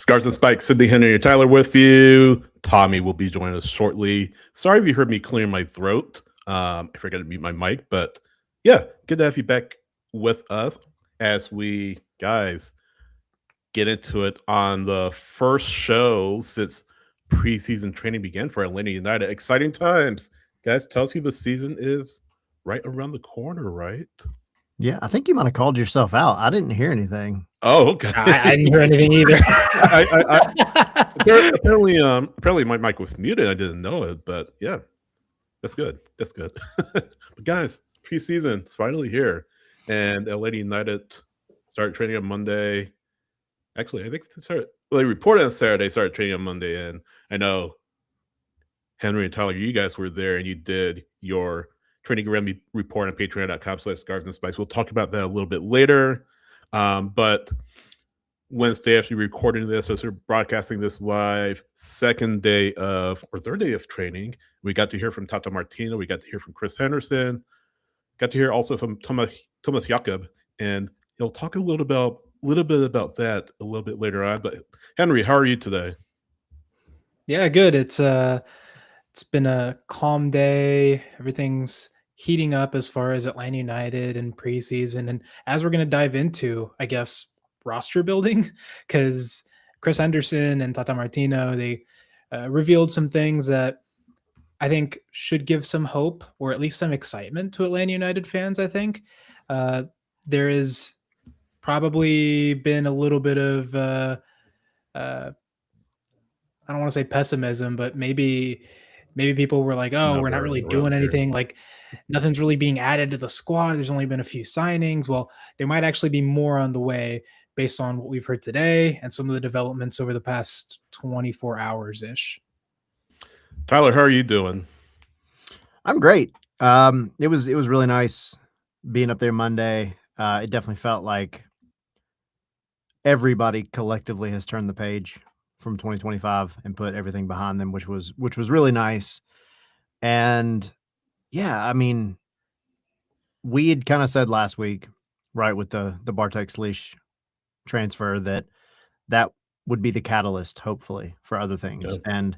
Scars and Spikes, Sydney, Henry, and Tyler with you. Tommy will be joining us shortly. Sorry if you heard me clearing my throat. I forgot to mute my mic, but yeah, good to have you back with us as we, guys, get into it on the first show since preseason training began for Atlanta United. Exciting times. Guys, tells you the season is right around the corner, right? Yeah, I think you might have called yourself out. I didn't hear anything. Oh, okay. I didn't hear anything either. Apparently my mic was muted. I didn't know it, but yeah, that's good. That's good. But guys, preseason is finally here, and Atlanta United started training on Monday. Actually, I think they reported on Saturday, started training on Monday, and I know Henry and Tyler, you guys were there, and you did your training report on patreon.com/scarfandspice. We'll talk about that a little bit later. But Wednesday, after recording this, as we're broadcasting this live, third day of training, we got to hear from Tata Martino. We got to hear from Chris Henderson. Got to hear also from Thomas Jakob, and he'll talk a little bit about that a little bit later on. But Henry, how are you today? Yeah, good. It's been a calm day. Everything's heating up as far as Atlanta United and preseason, and as we're going to dive into, I guess, roster building, because Chris Henderson and Tata Martino, they revealed some things that I think should give some hope or at least some excitement to Atlanta United fans. I think there is probably been a little bit of I don't want to say pessimism, but maybe people were like, oh, we're not really doing anything. Like nothing's really being added to the squad. There's only been a few signings. Well, there might actually be more on the way based on what we've heard today and some of the developments over the past 24 hours-ish. Tyler, how are you doing? I'm great. It was really nice being up there Monday. It definitely felt like everybody collectively has turned the page from 2025 and put everything behind them, which was really nice. And yeah, I mean, we had kind of said last week, right, with the Bartek Sliš transfer that would be the catalyst, hopefully, for other things. Yeah. And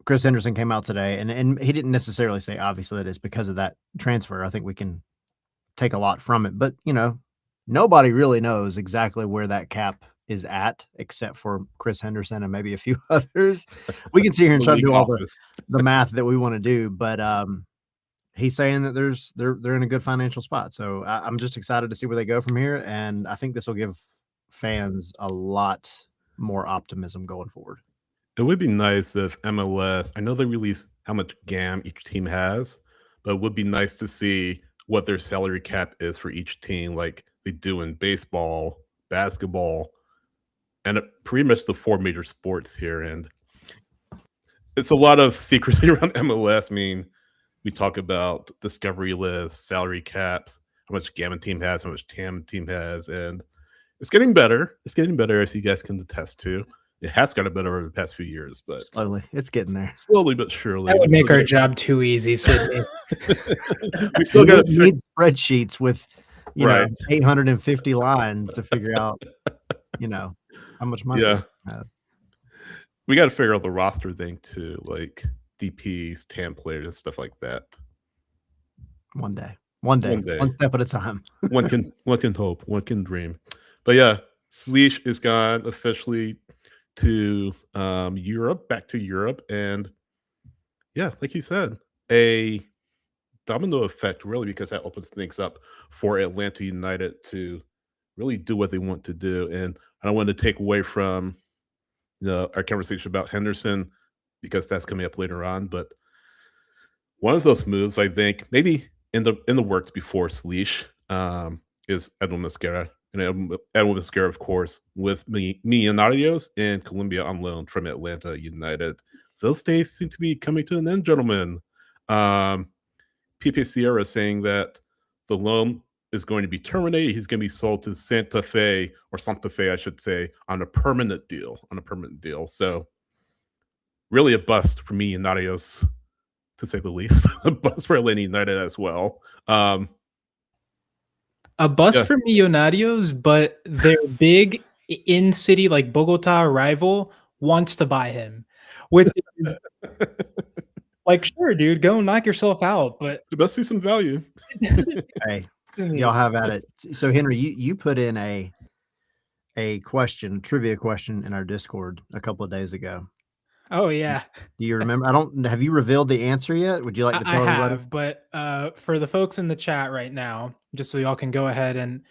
Chris Henderson came out today, and he didn't necessarily say, obviously, that it's because of that transfer. I think we can take a lot from it. But, you know, nobody really knows exactly where that cap is at, except for Chris Henderson and maybe a few others. We can sit here and try to do all the math that we want to do, but he's saying that they're in a good financial spot. So I'm just excited to see where they go from here, and I think this will give fans a lot more optimism going forward. It would be nice if MLS, I know they release how much GAM each team has, but it would be nice to see what their salary cap is for each team, like they do in baseball, basketball, and pretty much the four major sports here. And it's a lot of secrecy around MLS. I mean, we talk about discovery lists, salary caps, how much GAM a team has, how much TAM a team has, and it's getting better. It's getting better, as you guys can attest to. It has gotten better over the past few years, but slowly, it's getting there. Slowly but surely. That would make our job too easy, Sydney. We still got to need spreadsheets with, you know, 850 lines to figure out, you know, how much money. Yeah, we got to figure out the roster thing too, like DPs, TAM players, and stuff like that. One day, one step at a time. one can hope, one can dream. But yeah, Sliš is gone officially to Europe, back to Europe, and yeah, like you said, a domino effect really, because that opens things up for Atlanta United to really do what they want to do. And I don't want to take away from our conversation about Henderson, because that's coming up later on. But one of those moves, I think, maybe in the works before Sliš, is Edwin Mosquera. And Edwin Mosquera, of course, with Millonarios in Colombia on loan from Atlanta United. Those days seem to be coming to an end, gentlemen. Pepe Sierra is saying that the loan is going to be terminated. He's going to be sold to Santa Fe, I should say, on a permanent deal. So really a bust for Millonarios, to say the least. A bust for Atlanta United as well. A bust for Millonarios, but their big in city like Bogota rival wants to buy him, which is like, sure, dude, go knock yourself out, but You must see some value. it doesn't Hey, to me. y'all have at it. So Henry, you put in a trivia question in our Discord a couple of days ago. Oh yeah, Do you remember? Have you revealed the answer yet? Would you like to I tell everybody? have, but for the folks in the chat right now, just so y'all can go ahead and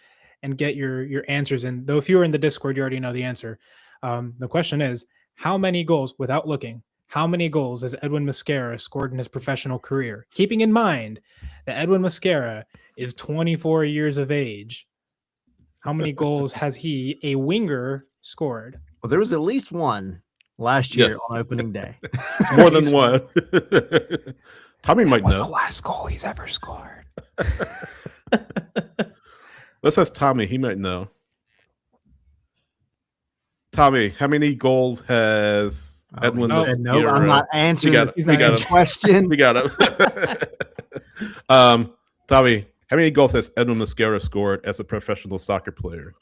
get your answers in. Though if you were in the Discord, you already know the answer. The question is, how many goals, without looking, how many goals has Edwin Mosquera scored in his professional career? Keeping in mind that Edwin Mosquera is 24 years of age. How many goals has he, a winger, scored? Well, there was at least one last year Yes. on opening day. It's more than one. Tommy might What's the know. last goal he's ever scored? Let's ask Tommy. He might know. Tommy, how many goals has Edwin he said, no, I'm not answering the question. We got him. Tommy, how many goals has Edwin Mosquera scored as a professional soccer player?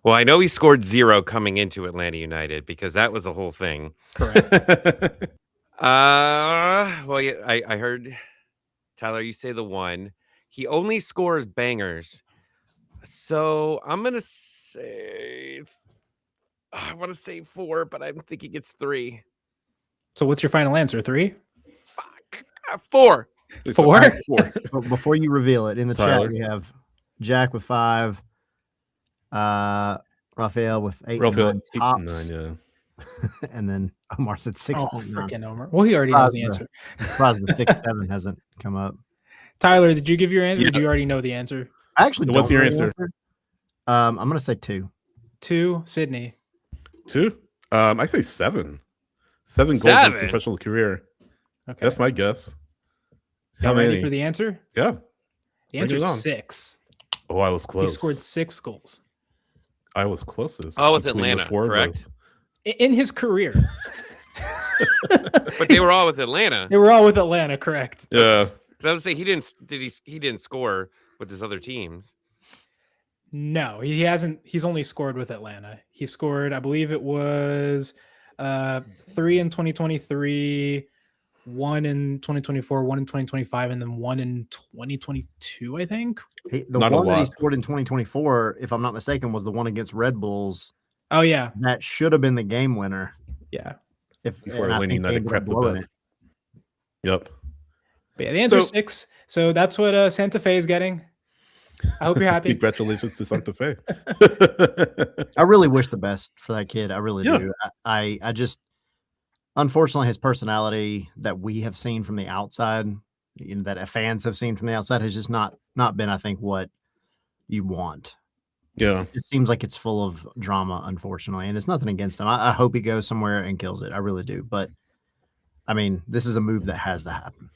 Well, I know he scored 0 coming into Atlanta United because that was a whole thing. Correct. Well, yeah, I heard Tyler, you say the 1. He only scores bangers. So I'm going to say, I want to say 4, but I'm thinking it's 3. So what's your final answer? 3? Fuck. 4. 4? But before you reveal it, in the Tyler. chat, we have Jack with 5, Raphael with 8, Raphael, 9 8 and tops, 9, and then Omar said 6. Oh, freaking Omer. Well, he already knows the answer. Surprised the 6, 7 hasn't come up. Tyler, did you give your answer? Yeah. Or do you already know the answer? I actually What's don't your know the answer? I'm going to say 2. 2, Sydney. 2? I say 7. 7 goals in 7? his professional career. Okay. That's my guess. Y'all How ready many? for the answer? Yeah. The Bring answer it is on. 6. Oh, I was close. He scored 6 goals I was closest. Oh, with between the Atlanta, 4 of correct? us. in his career. But they were all with Atlanta. They were all with Atlanta, correct? Yeah. So I would say he didn't score with his other teams. No, he hasn't. He's only scored with Atlanta. He scored, I believe it was 3 in 2023, 1 in 2024, 1 in 2025, and then 1 in 2022, I think. The Not a one that he lot. scored in 2024, if I'm not mistaken, was the one against Red Bulls. Oh, yeah. That should have been the game winner. Yeah. Before And I Atlanta think they United ended up crapped the blowing bed. it. Yep. But yeah, the answer is So- 6. So that's what Santa Fe is getting. I hope you're happy. Congratulations to Santa Fe. I really wish the best for that kid. I really Yeah. do. I just, unfortunately, his personality that we have seen from the outside, that fans have seen from the outside, has just not been, I think, what you want. Yeah. It seems like it's full of drama, unfortunately, and it's nothing against him. I hope he goes somewhere and kills it. I really do. But I mean, this is a move that has to happen.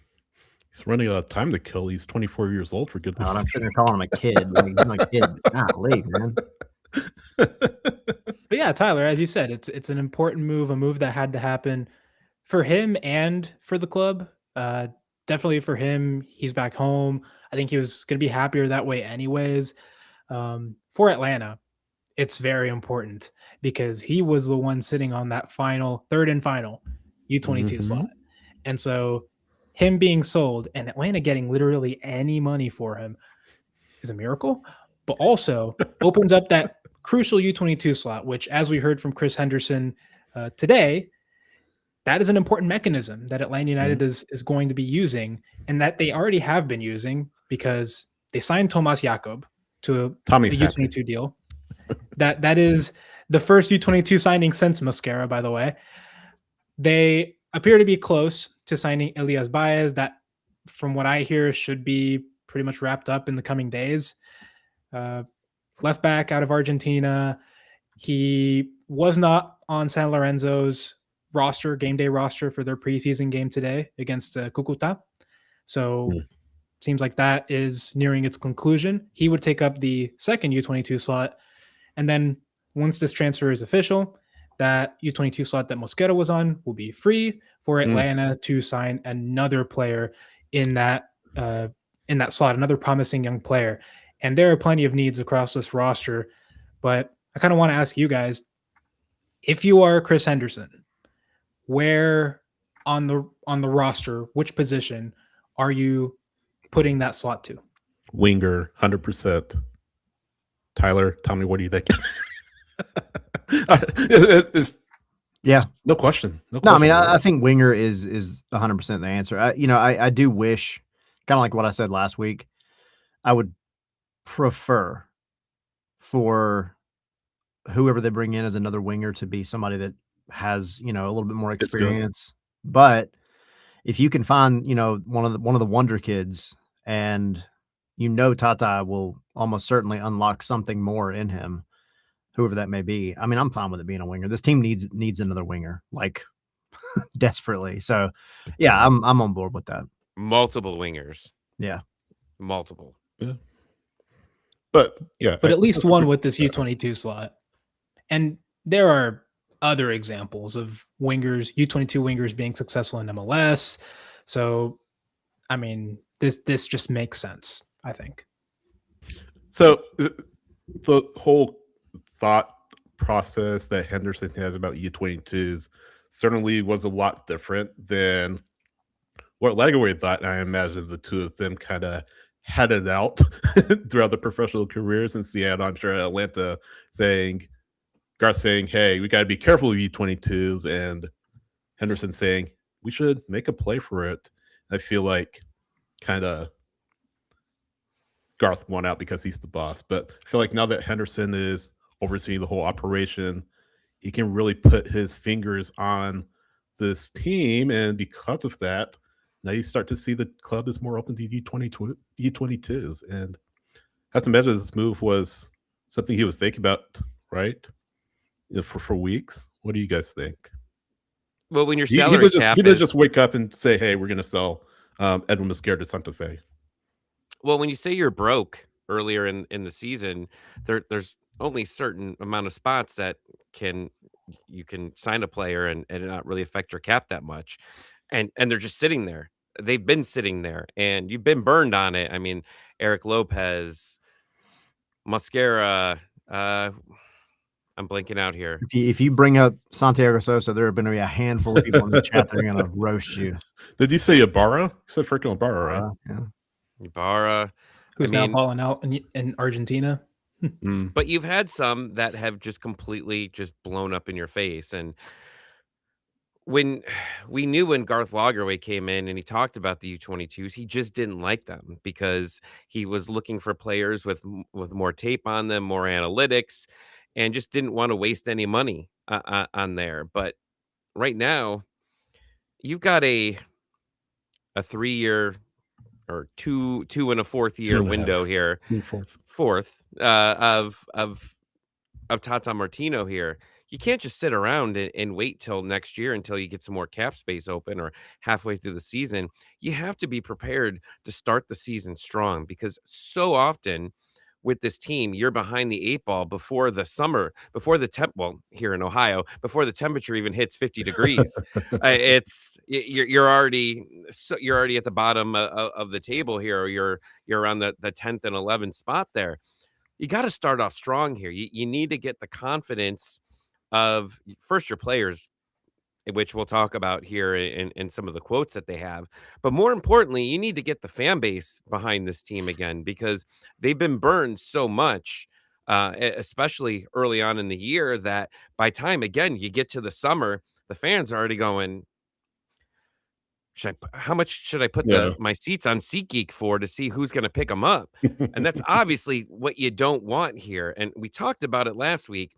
He's running out of time to kill. He's 24 years old, for goodness God, I'm sake. sitting there calling him a kid. Like, he's my kid. Golly, man. But yeah, Tyler, as you said, it's an important move, a move that had to happen for him and for the club. Definitely for him, he's back home. I think he was going to be happier that way anyways. For Atlanta, it's very important because he was the one sitting on that third and final U22 slot. And so him being sold and Atlanta getting literally any money for him is a miracle, but also opens up that crucial U22 slot, which, as we heard from Chris Henderson today, that is an important mechanism that Atlanta United is going to be using, and that they already have been using because they signed Tomas Jakob to a U22 deal. That is the first U22 signing since Mosquera, by the way. They appear to be close to signing Elias Baez. That, from what I hear, should be pretty much wrapped up in the coming days. Left back out of Argentina. He was not on San Lorenzo's game day roster for their preseason game today against Cucuta. So seems like that is nearing its conclusion. He would take up the second U22 slot. And then once this transfer is official, that U22 slot that Mosquera was on will be free for Atlanta to sign another player in that slot, another promising young player. And there are plenty of needs across this roster, but I kind of want to ask you guys, if you are Chris Henderson, where on the roster, which position are you putting that slot to? Winger, 100%. Tyler, tell me, what do you think? Yeah. No question. No, I mean, right? I think winger is 100% the answer. I do wish, kind of like what I said last week, I would prefer for whoever they bring in as another winger to be somebody that has, a little bit more It's good. experience. But if you can find, one of the wonder kids, and Tata will almost certainly unlock something more in him, whoever that may be. I mean, I'm fine with it being a winger. This team needs another winger, like desperately. So yeah, I'm on board with that. Multiple wingers. Yeah. Multiple. Yeah. But yeah, But at least one with this U22 slot. And there are other examples of wingers, U22 wingers being successful in MLS. So, I mean, this just makes sense, I think. So the whole thought process that Henderson has about U22s certainly was a lot different than what Legaway thought. And I imagine the two of them kind of had it out throughout the professional careers in Seattle. I'm sure Atlanta Garth saying, hey, we got to be careful with U22s, and Henderson saying, we should make a play for it. I feel like kind of Garth won out because he's the boss. But I feel like now that Henderson is overseeing the whole operation, he can really put his fingers on this team. And because of that, now you start to see the club is more open to U22s. And I have to imagine this move was something he was thinking about, right? For weeks. What do you guys think? Well, when your salary cap he did just wake up and say, hey, we're going to sell Edwin Mosquera to Santa Fe. Well, when you say you're broke earlier in the season, there's only certain amount of spots that you can sign a player and not really affect your cap that much. And they're just sitting there. They've been sitting there, and you've been burned on it. I mean, Eric Lopez, Mosquera, I'm blanking out here. If you bring up Santiago Sosa, there are going to be a handful of people in the chat that are going to roast you. Did you say Ibarra? You said freaking Ibarra, right? Yeah. Ibarra, who's now balling out in Argentina. But you've had some that have just completely just blown up in your face. And when we knew when Garth Lagerwey came in and he talked about the U22s, he just didn't like them because he was looking for players with more tape on them, more analytics, and just didn't want to waste any money on there. But right now, you've got a 3-year or two and a fourth year window here, fourth of Tata Martino here. You can't just sit around and wait till next year until you get some more cap space open or halfway through the season. You have to be prepared to start the season strong, because so often with this team, you're behind the 8 ball before the summer, before the here in Ohio, before the temperature even hits 50 degrees. You're already at the bottom of the table here, or you're around the 10th and 11th spot there. You got to start off strong here. You need to get the confidence of first your players, which we'll talk about here in some of the quotes that they have. But more importantly, you need to get the fan base behind this team again, because they've been burned so much, especially early on in the year, that by time, again, you get to the summer, the fans are already going, how much should I put my seats on SeatGeek for to see who's going to pick them up? And that's obviously what you don't want here. And we talked about it last week.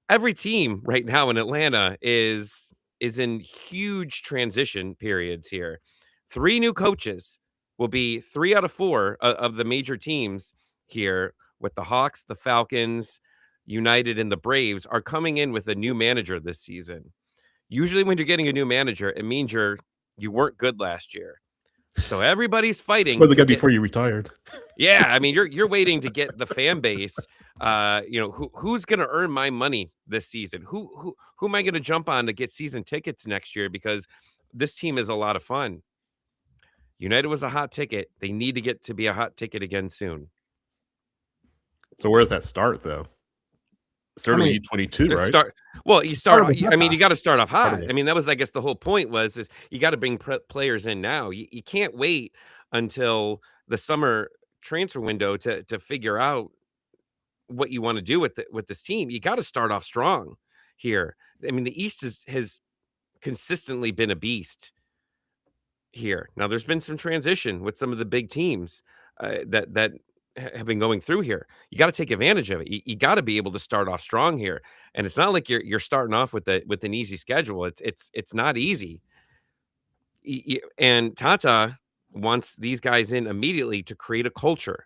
Every team right now in Atlanta is in huge transition periods here. 3 new coaches will be 3 out of 4 of the major teams here, with the Hawks, the Falcons, United, and the Braves are coming in with a new manager this season. Usually when you're getting a new manager, it means you weren't good last year. So everybody's fighting. Well, before you retired. Yeah, I mean, you're waiting to get the fan base. Who's going to earn my money this season? Who am I going to jump on to get season tickets next year? Because this team is a lot of fun. United was a hot ticket. They need to get to be a hot ticket again soon. So where does that start, though? certainly mean, U22, right? You start. with I mean, Tata. you got to start off hot. of it. I mean, that was, I guess, the whole point is you got to bring players in now. You can't wait until the summer transfer window to figure out what you want to do with this team. You got to start off strong here. I mean, the East has consistently been a beast here. Now, there's been some transition with some of the big teams that have been going through here. You got to take advantage of it. You got to be able to start off strong here, and it's not like you're starting off with an easy schedule. It's not easy. And Tata wants these guys in immediately to create a culture.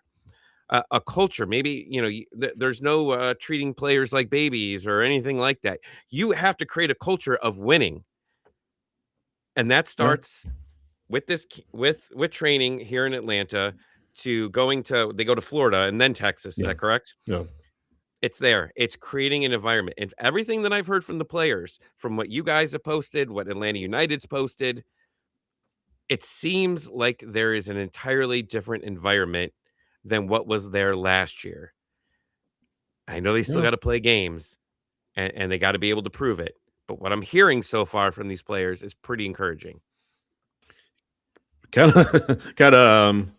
A culture, maybe, there's no treating players like babies or anything like that. You have to create a culture of winning, and that starts with with training here in Atlanta to they go to Florida and then Texas. Is Yeah. that correct? Yeah. It's there. It's creating an environment. And everything that I've heard from the players, from what you guys have posted, what Atlanta United's posted, it seems like there is an entirely different environment than what was there last year. I know they still Yeah. got to play games and they got to be able to prove it. But what I'm hearing so far from these players is pretty encouraging. Kind of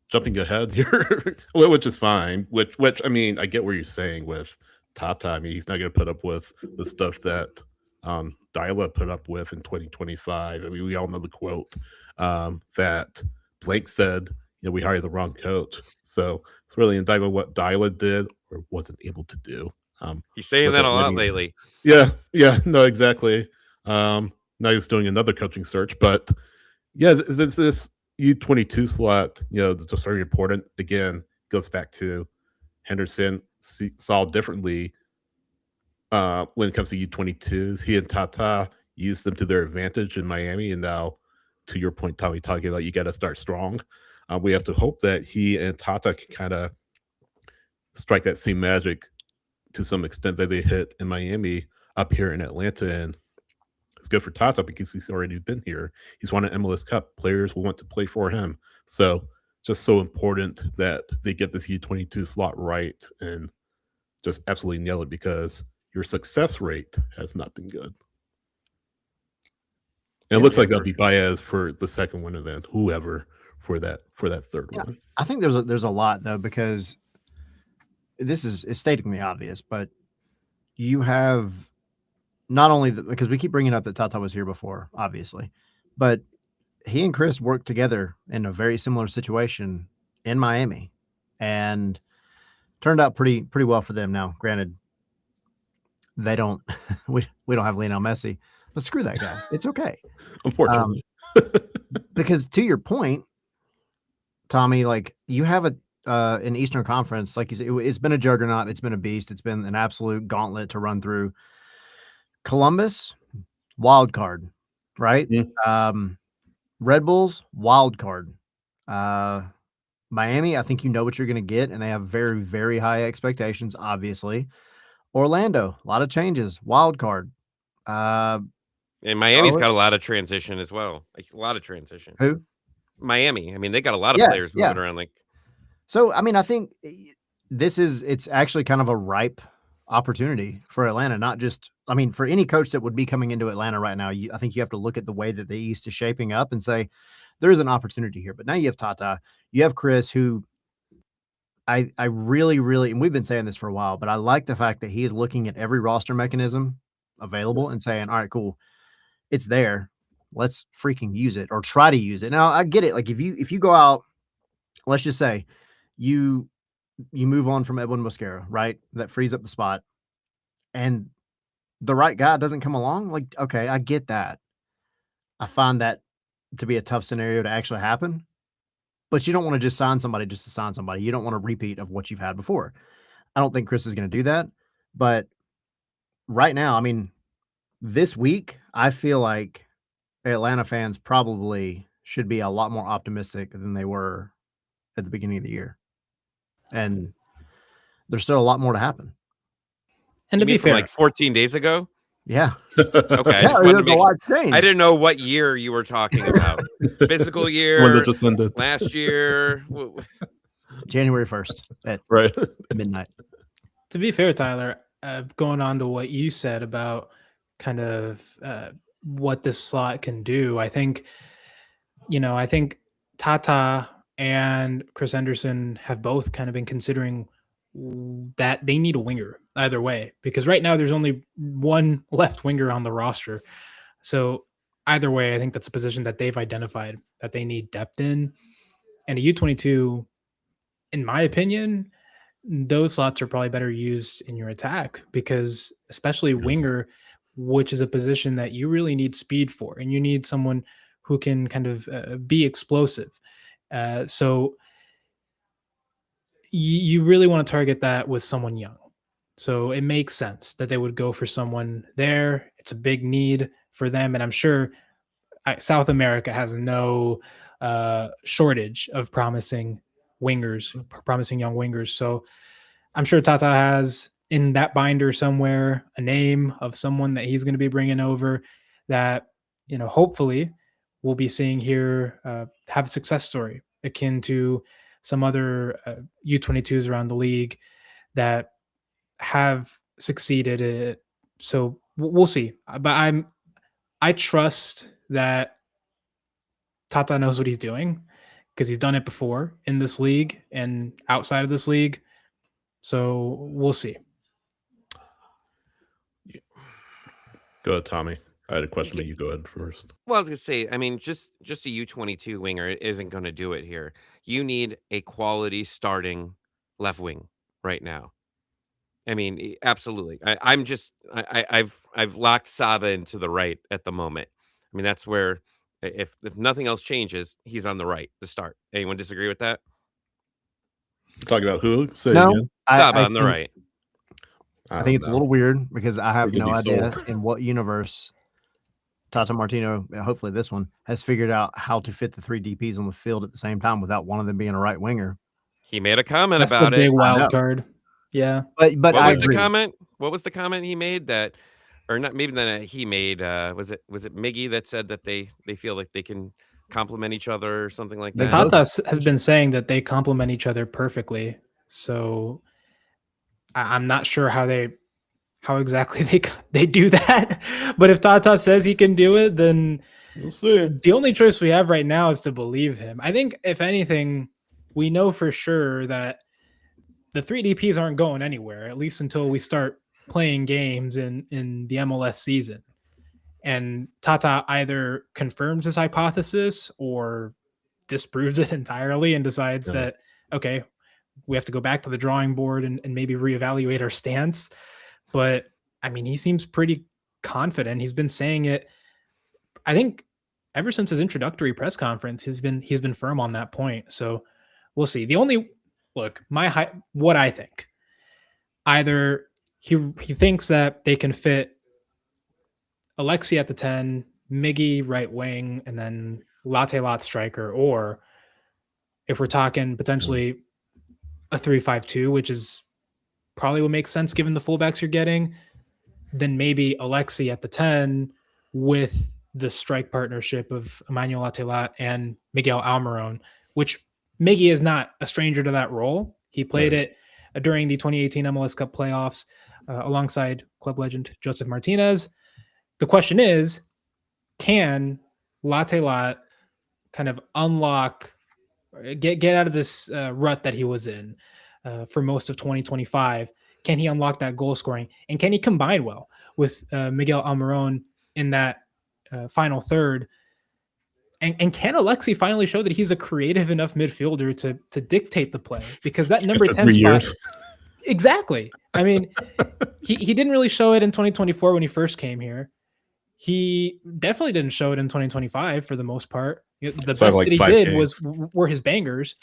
jumping ahead here, which is fine. Which I mean, I get what you're saying with Tata. I mean, he's not going to put up with the stuff that Dyla put up with in 2025. I mean, we all know the quote that Blake said, we hired the wrong coach. So it's really indictment what Dyla did or wasn't able to do. He's saying that a lot lately. Yeah, no, exactly. Now he's doing another coaching search, but yeah, this U22 slot, that's just very important. Again, goes back to Henderson saw differently when it comes to U22s. He and Tata used them to their advantage in Miami, and now, to your point, Tommy, talking about you got to start strong. We have to hope that he and Tata can kind of strike that same magic to some extent that they hit in Miami up here in Atlanta. And it's good for Tata because he's already been here. He's won an MLS Cup. Players will want to play for him. So just so important that they get this U22 slot right and just absolutely nail it, because your success rate has not been good. And it looks like that'll be Baez for the second one, and then whoever for that third one. I think there's a lot, though, because this is stating the obvious, but you have not only because we keep bringing up that Tata was here before, obviously, but he and Chris worked together in a very similar situation in Miami and turned out pretty well for them. Now, granted, they don't we don't have Lionel Messi, but screw that guy. It's okay. Unfortunately. Because to your point, Tommy, like, you have an Eastern Conference, like you said, it's been a juggernaut, it's been a beast, it's been an absolute gauntlet to run through. Columbus, wild card, right? Red Bulls, wild card. Miami, I think you know what you're going to get, and they have very, very high expectations, obviously. Orlando, a lot of changes, wild card. And Miami's got a lot of transition as well. Like, a lot of transition. Who? Miami. I mean, they got a lot of players moving around. Like, so, I mean, I think it's actually kind of a ripe opportunity for Atlanta, not just, I mean, for any coach that would be coming into Atlanta right now. I think you have to look at the way that the East is shaping up and say, there's an opportunity here. But now you have Tata, you have Chris, who I really, really, and we've been saying this for a while, but I like the fact that he is looking at every roster mechanism available and saying, all right, cool, it's there. Let's freaking use it, or try to use it. Now, I get it. Like, if you go out, let's just say you move on from Edwin Mosquera, right? That frees up the spot, and the right guy doesn't come along. Like, okay, I get that. I find that to be a tough scenario to actually happen, but you don't want to just sign somebody just to sign somebody. You don't want a repeat of what you've had before. I don't think Chris is going to do that, but right now, I mean, this week, I feel like Atlanta fans probably should be a lot more optimistic than they were at the beginning of the year. And there's still a lot more to happen. And to be fair, like 14 days ago? Yeah. Okay. I just wanted to make I didn't know what year you were talking about. Physical year, When they just ended. last year. January 1st at Right. midnight. To be fair, Tyler, going on to what you said about kind of what this slot can do, I think, I think Tata and Chris Henderson have both kind of been considering that they need a winger either way, because right now there's only one left winger on the roster. So either way, I think that's a position that they've identified that they need depth in. And a U22, in my opinion, those slots are probably better used in your attack, because especially winger, which is a position that you really need speed for, and you need someone who can kind of be explosive. So you really want to target that with someone young. So it makes sense that they would go for someone there. It's a big need for them, and I'm sure South America has no shortage of promising wingers, promising young wingers. So I'm sure Tata has in that binder somewhere a name of someone that he's going to be bringing over that, hopefully we'll be seeing here have a success story akin to some other U22s around the league that have succeeded. So we'll see. But I trust that Tata knows what he's doing, because he's done it before in this league and outside of this league. So we'll see. Go ahead, Tommy. I had a question, but you go ahead first. Well, I was gonna say, I mean, just a U22 winger isn't going to do it here. You need a quality starting left wing right now. I mean, absolutely. I've locked Saba into the right at the moment. I mean, that's where if nothing else changes, he's on the right to start. Anyone disagree with that? Talking about who? Say it No, again. Saba I on the think, right. I think it's a little weird, because I have could no be idea sold. in what universe Tata Martino, hopefully this one, has figured out how to fit the three DPs on the field at the same time without one of them being a right winger. He made a comment That's the about big it. I know. wild card. Yeah. But What I was the agree. comment? What was the comment he made that, or not? Maybe that he made. Was it Miggy that said that they feel like they can complement each other or something like They that? both- Tata has been saying that they complement each other perfectly. So I'm not sure how exactly they do that. But if Tata says he can do it, then We'll see. the only choice we have right now is to believe him. I think, if anything, we know for sure that the three DPs aren't going anywhere, at least until we start playing games in the MLS season. And Tata either confirms his hypothesis or disproves it entirely and decides Yeah. that, okay, we have to go back to the drawing board and maybe reevaluate our stance. But I mean, he seems pretty confident. He's been saying it, I think, ever since his introductory press conference. He's been firm on that point. So we'll see. The only what I think, either he thinks that they can fit Alexi at the 10, Miggy right wing, and then Latte Lot striker, or if we're talking potentially a 3-5-2, which is probably what makes sense given the fullbacks you're getting, then maybe Alexi at the 10 with the strike partnership of Emmanuel Latelat and Miguel Almiron, which Miggy is not a stranger to that role. He played it during the 2018 MLS Cup playoffs alongside club legend Joseph Martinez. The question is, can Latelat kind of unlock, get out of this rut that he was in for most of 2025? Can he unlock that goal scoring? And can he combine well with Miguel Almiron in that final third? And can Alexi finally show that he's a creative enough midfielder to dictate the play? Because that number After 10 3 spot, years. exactly. I mean, he didn't really show it in 2024 when he first came here. He definitely didn't show it in 2025 for the most part. The So I best have, like, that he 5 did games. were his bangers.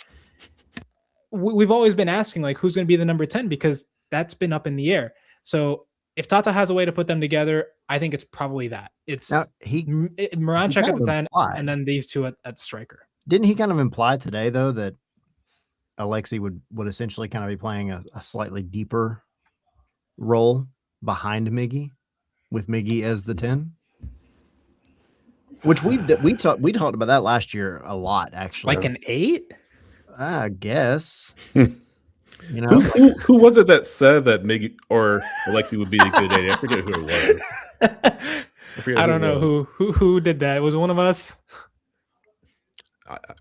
We've always been asking, like, who's going to be the number 10, because that's been up in the air. So if Tata has a way to put them together, I think it's probably that. It's Now, Moranchuk kind at the of 10, implied. and then these two at striker. Didn't he kind of imply today, though, that Alexi would essentially kind of be playing a slightly deeper role behind Miggy, with Miggy as the 10? Which we talked about that last year a lot, actually. Like an 8? I guess. You know, Who was it that said that Miggy or Alexi would be a good AD? I forget who it was. I don't know who did that. Was it one of us?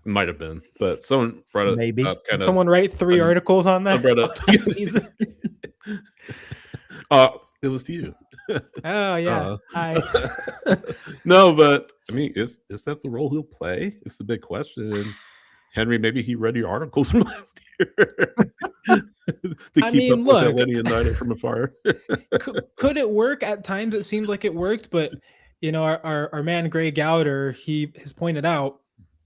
Might have been, but someone brought it Maybe. up. Did someone write 3 articles on that brought up last season? It was to you. Oh yeah. Hi. No, but I mean, is that the role he'll play? It's the big question. Henry, maybe he read your articles from last year to I keep mean, up look, with Atlanta United from afar. could it work? At times it seemed like it worked, but you know, our man Gray Gowder, he has pointed out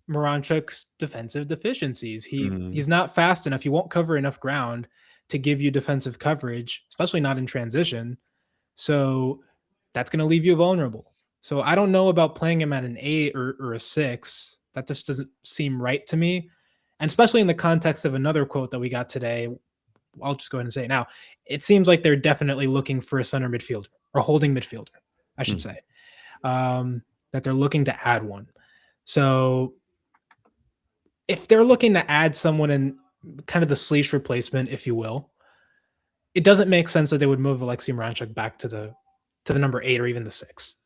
Moranchuk's defensive deficiencies. He's not fast enough. He won't cover enough ground to give you defensive coverage, especially not in transition. So that's going to leave you vulnerable. So I don't know about playing him at an 8 or a 6. That just doesn't seem right to me. And especially in the context of another quote that we got today, I'll just go ahead and say it now. It seems like they're definitely looking for a center midfielder or holding midfielder, I should say, that they're looking to add one. So if they're looking to add someone in kind of the Sleesh replacement, if you will, it doesn't make sense that they would move Alexei Moranchuk back to the number 8 or even the 6,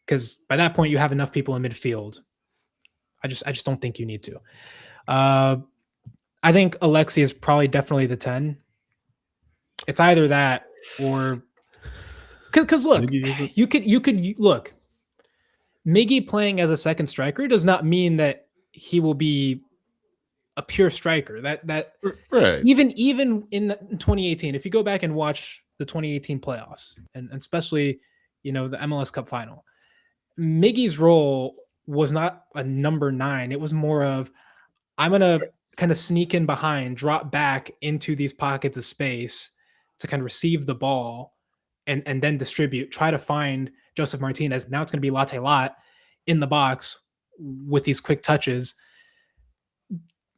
because by that point you have enough people in midfield. I just don't think you need to. I think Alexei is probably definitely the 10. It's either that or because look, you could look. Miggy playing as a second striker does not mean that he will be a pure striker. That right. Even in 2018, if you go back and watch the 2018 playoffs and especially the MLS Cup final, Miggy's role was not a number 9. It was more of, I'm gonna kind of sneak in behind, drop back into these pockets of space to kind of receive the ball and then distribute, try to find Joseph Martinez. Now it's going to be Latte Lot in the box with these quick touches.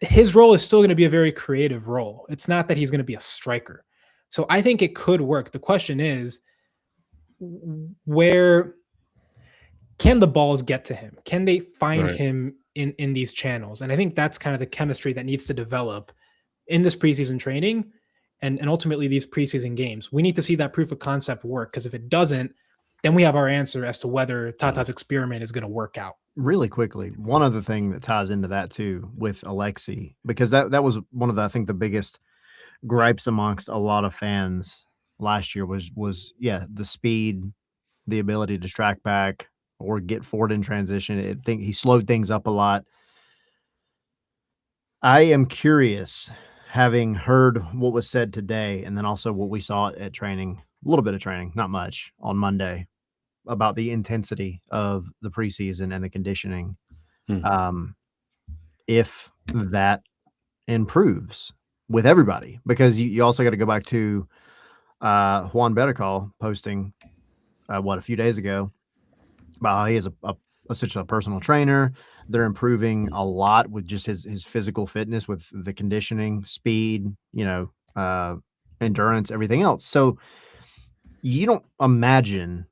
His role is still going to be a very creative role. It's not that he's going to be a striker. So I think it could work. The question is, where can the balls get to him? Can they find him in these channels? And I think that's kind of the chemistry that needs to develop in this preseason training and ultimately these preseason games. We need to see that proof of concept work, because if it doesn't, then we have our answer as to whether Tata's experiment is going to work out. Really quickly, one other thing that ties into that too with Alexei, because that was one of the, I think, the biggest gripes amongst a lot of fans last year was the speed, the ability to track back or get forward in transition. I think he slowed things up a lot. I am curious, having heard what was said today and then also what we saw at training, a little bit of training, not much, on Monday, about the intensity of the preseason and the conditioning. If that improves with everybody, because you also got to go back to Juan Beracall posting a few days ago about how he is essentially a personal trainer. They're improving a lot with just his physical fitness, with the conditioning, speed, endurance, everything else. So you don't imagine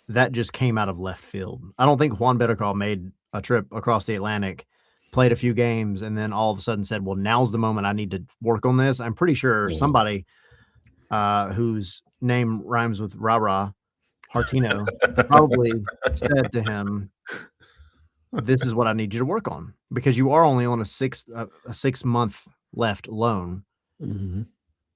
that just came out of left field. I don't think Juan Beracall made a trip across the Atlantic, played a few games, and then all of a sudden said, well, now's the moment I need to work on this. I'm pretty sure somebody whose name rhymes with Rara, Martino, probably said to him, this is what I need you to work on, because you are only on a 6 month left loan. And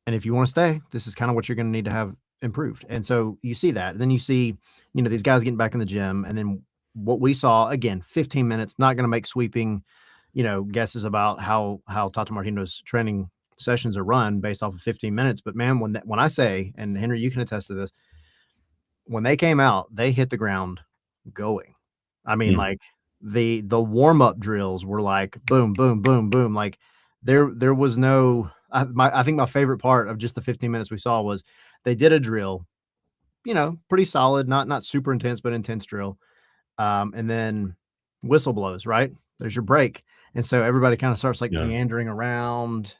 if you want to stay, this is kind of what you're going to need to have improved. And so you see that. And then you see, these guys getting back in the gym. And then what we saw, again, 15 minutes, not going to make sweeping, guesses about how Tata Martino's training sessions are run based off of 15 minutes. But man, when I say, and Henry, you can attest to this, when they came out, they hit the ground going. I mean, like the warm-up drills were like boom, boom, boom, boom. Like there was no, I think my favorite part of just the 15 minutes we saw was they did a drill, pretty solid, not super intense, but intense drill. And then whistle blows, right? There's your break. And so everybody kind of starts like meandering around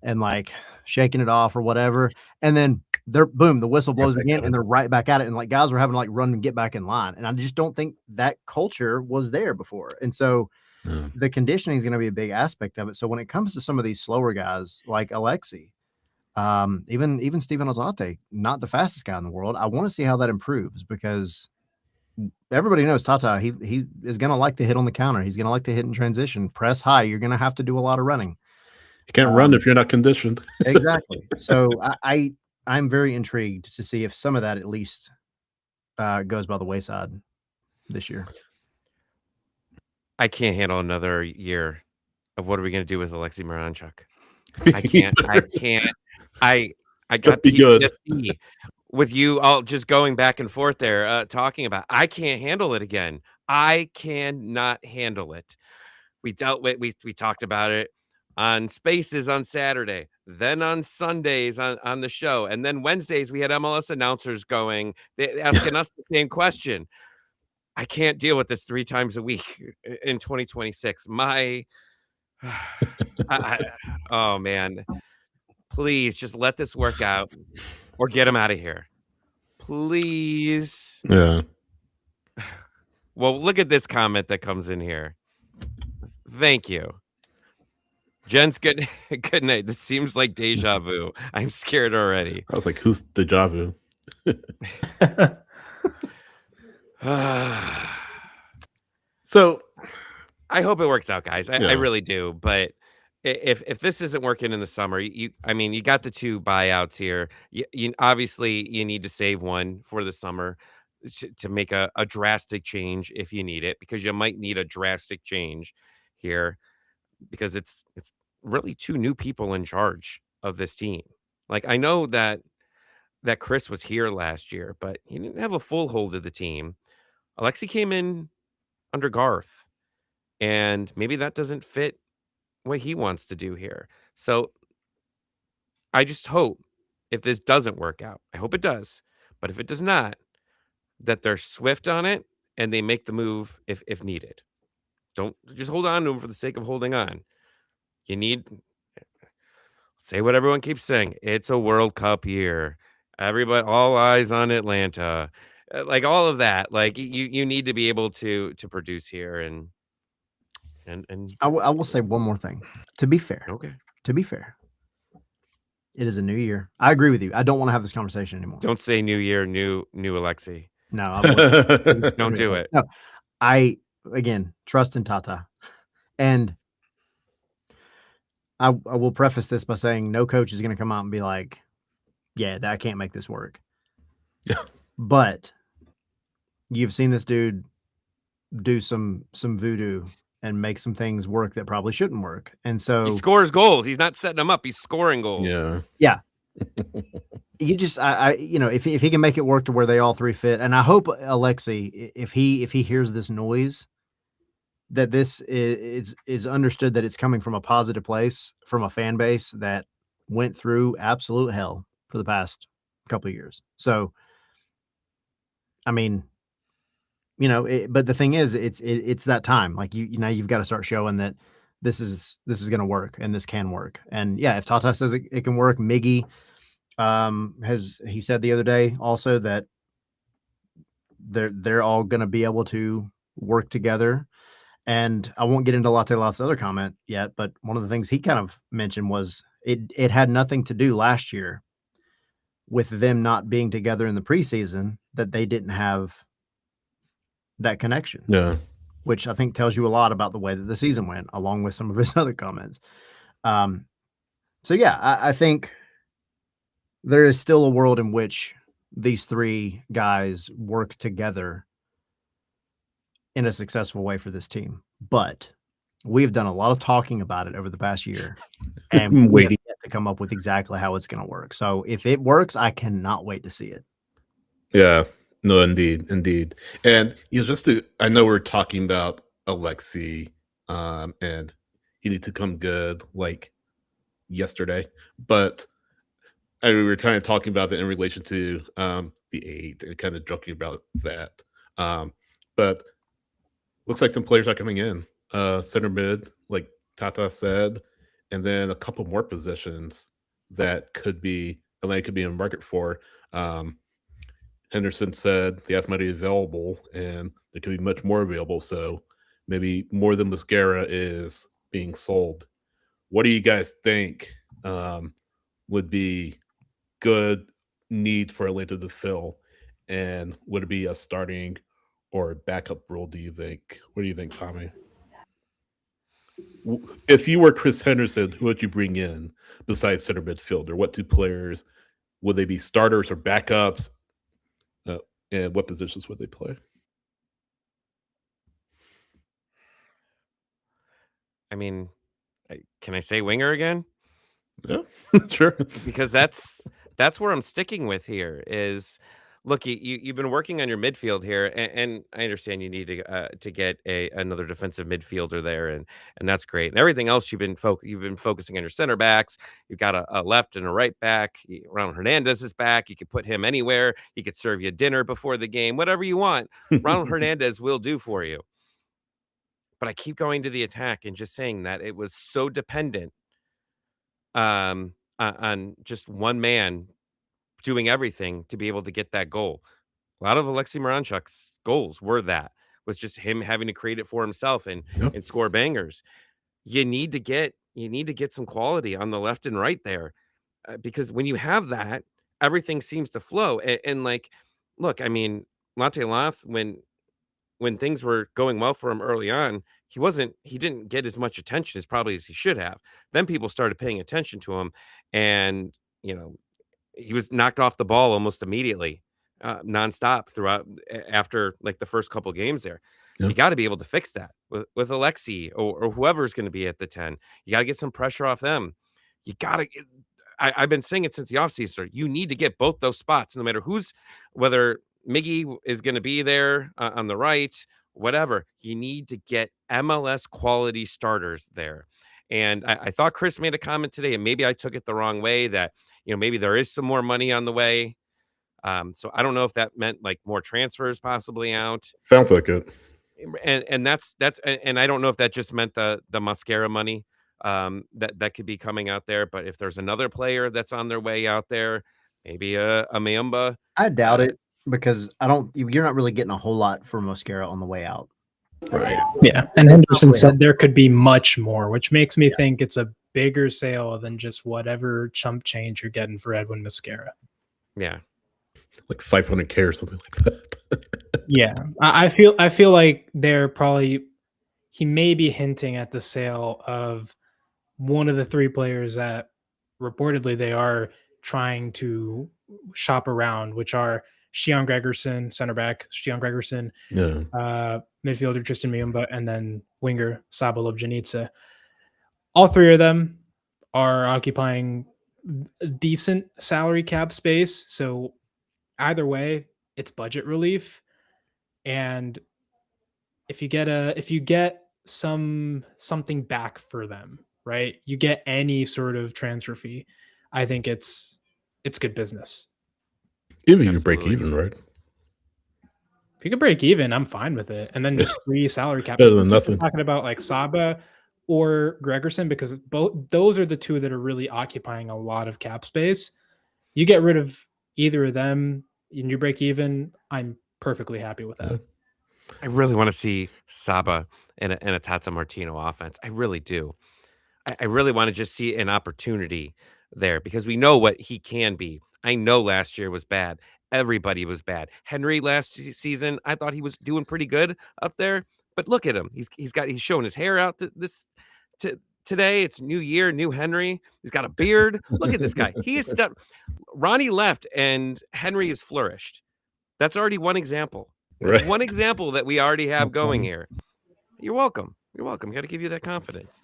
and like shaking it off or whatever. And then they're boom, the whistle Right blows back again, at and it. they're right back at it. And like guys were having to like run and get back in line. And I just don't think that culture was there before. And so Yeah. the conditioning is going to be a big aspect of it. So when it comes to some of these slower guys like Alexi, even Steven Alzate, not the fastest guy in the world, I want to see how that improves because everybody knows Tata. He is going to like to hit on the counter. He's going to like to hit in transition, press high. You're going to have to do a lot of running. You can't run if you're not conditioned. Exactly. So I'm very intrigued to see if some of that at least goes by the wayside this year. I can't handle another year of what are we going to do with Alexei Miranchuk. I can't. I got Just be good. PTSD with you all just going back and forth there, talking about. I can't handle it again. I cannot handle it. We dealt with. We talked about it on Spaces on Saturday, then on Sundays on the show, and then Wednesdays we had MLS announcers going, asking us the same question. I can't deal with this 3 times a week in 2026. Oh man, please just let this work out or get him out of here. Please. Yeah. Well, look at this comment that comes in here. Thank you. Jen's good good night. This seems like deja vu. I'm scared already. I was like, who's deja vu? So I hope it works out, guys. I Yeah. really do. But if this isn't working in the summer, you got the 2 buyouts here. You obviously you need to save one for the summer to make a drastic change if you need it, because you might need a drastic change here because it's really 2 new people in charge of this team. Like I know that Chris was here last year, but he didn't have a full hold of the team. Alexi came in under Garth, and maybe that doesn't fit what he wants to do here. So I just hope if this doesn't work out, I hope it does, but if it does not, that they're swift on it and they make the move if needed. Don't just hold on to him for the sake of holding on. You need say what everyone keeps saying. It's a World Cup year. Everybody, all eyes on Atlanta. Like all of that. Like you need to be able to produce here and I will say one more thing. To be fair, okay. It is a new year. I agree with you. I don't want to have this conversation anymore. Don't say new year, new Alexi. No, I wouldn't. Don't do it. No, I again trust in Tata, and I will preface this by saying no coach is going to come out and be like, "Yeah, I can't make this work." Yeah. But you've seen this dude do some voodoo and make some things work that probably shouldn't work, and so He scores goals. He's not setting them up. He's scoring goals. Yeah. you just if he can make it work to where they all 3 fit, and I hope Alexi, if he hears this noise, that this is understood that it's coming from a positive place, from a fan base that went through absolute hell for the past couple of years. So, I mean, but the thing is, it's that time. Like you've got to start showing that this is going to work and this can work. And yeah, if Tata says it can work, Miggy he said the other day also that they're all going to be able to work together. And I won't get into Latte Loth's other comment yet, but one of the things he kind of mentioned was it had nothing to do last year with them not being together in the preseason, that they didn't have that connection. Yeah. Which I think tells you a lot about the way that the season went, along with some of his other comments. So yeah, I think there is still a world in which these 3 guys work together in a successful way for this team. But we've done a lot of talking about it over the past year, and we have yet to come up with exactly how it's going to work. So if it works, I cannot wait to see it. Yeah. No, indeed. And I know we're talking about Alexi, and he needs to come good like yesterday, but we were kind of talking about that in relation to the 8 and kind of joking about that. But looks like some players are coming in. Center mid, like Tata said, and then a couple more positions that could be Atlanta could be in the market for. Henderson said they have money available, and there could be much more available. So maybe more than Mosquera is being sold. What do you guys think would be good need for Atlanta to fill? And would it be a starting or a backup role, do you think? What do you think, Tommy? If you were Chris Henderson, who would you bring in besides center midfielder? What two players would they be, starters or backups? And what positions would they play? I mean, can I say winger again? Yeah, sure. Because that's where I'm sticking with here is, look, you've been working on your midfield here, and I understand you need to get another defensive midfielder there, and that's great. And everything else you've been focusing on your center backs. You've got a left and a right back. Ronald Hernandez is back. You could put him anywhere. He could serve you dinner before the game, whatever you want. Ronald Hernandez will do for you. But I keep going to the attack and just saying that it was so dependent on just one man doing everything to be able to get that goal. A lot of Alexei Miranchuk's goals was just him having to create it for himself and Yep. and score bangers. You need to get some quality on the left and right there, because when you have that, everything seems to flow. And like, look, I mean, Latte Lath, when things were going well for him early on, he didn't get as much attention as probably as he should have. Then people started paying attention to him, and you know, he was knocked off the ball almost immediately, nonstop throughout after like the first couple games there. Yeah. You got to be able to fix that with Alexei or whoever's going to be at the 10. You got to get some pressure off them. You got to. I've been saying it since the offseason. You need to get both those spots, no matter whether Miggy is going to be there on the right, whatever. You need to get MLS quality starters there. And I thought Chris made a comment today, and maybe I took it the wrong way that, maybe there is some more money on the way. So I don't know if that meant like more transfers possibly out. Sounds like it. And and I don't know if that just meant the Mosquera money that could be coming out there. But if there's another player that's on their way out there, maybe a Mayumba. I doubt it, because you're not really getting a whole lot for Mosquera on the way out. Right. Yeah, and Henderson said there could be much more, which makes me think it's a bigger sale than just whatever chump change you're getting for Edwin Mosquera. Yeah. Like 500K or something like that. Yeah, I feel like he may be hinting at the sale of one of the three players that reportedly they are trying to shop around, which are Shion Gregerson, center back Shion Gregerson, Yeah. midfielder Tristan Miyumba, and then winger Sabo Lobjanitsa. All three of them are occupying a decent salary cap space, so either way, it's budget relief. And if you get something back for them, right? You get any sort of transfer fee, I think it's good business. If you break Absolutely. even, right? If you could break even, I'm fine with it. And then just free salary cap. Better than nothing. Talking about like Saba or Gregerson, because those are the two that are really occupying a lot of cap space. You get rid of either of them and you break even, I'm perfectly happy with that. Yeah. I really want to see Saba in a Tata Martino offense. I really do. I really want to just see an opportunity there, because we know what he can be. I know last year was bad. Everybody was bad. Henry last season, I thought he was doing pretty good up there, but look at him. He's showing his hair out today. It's new year, new Henry. He's got a beard. Look at this guy. He is Ronnie left and Henry has flourished. That's already one example. Right. One example that we already have going here. You're welcome. You're welcome. Got to give you that confidence.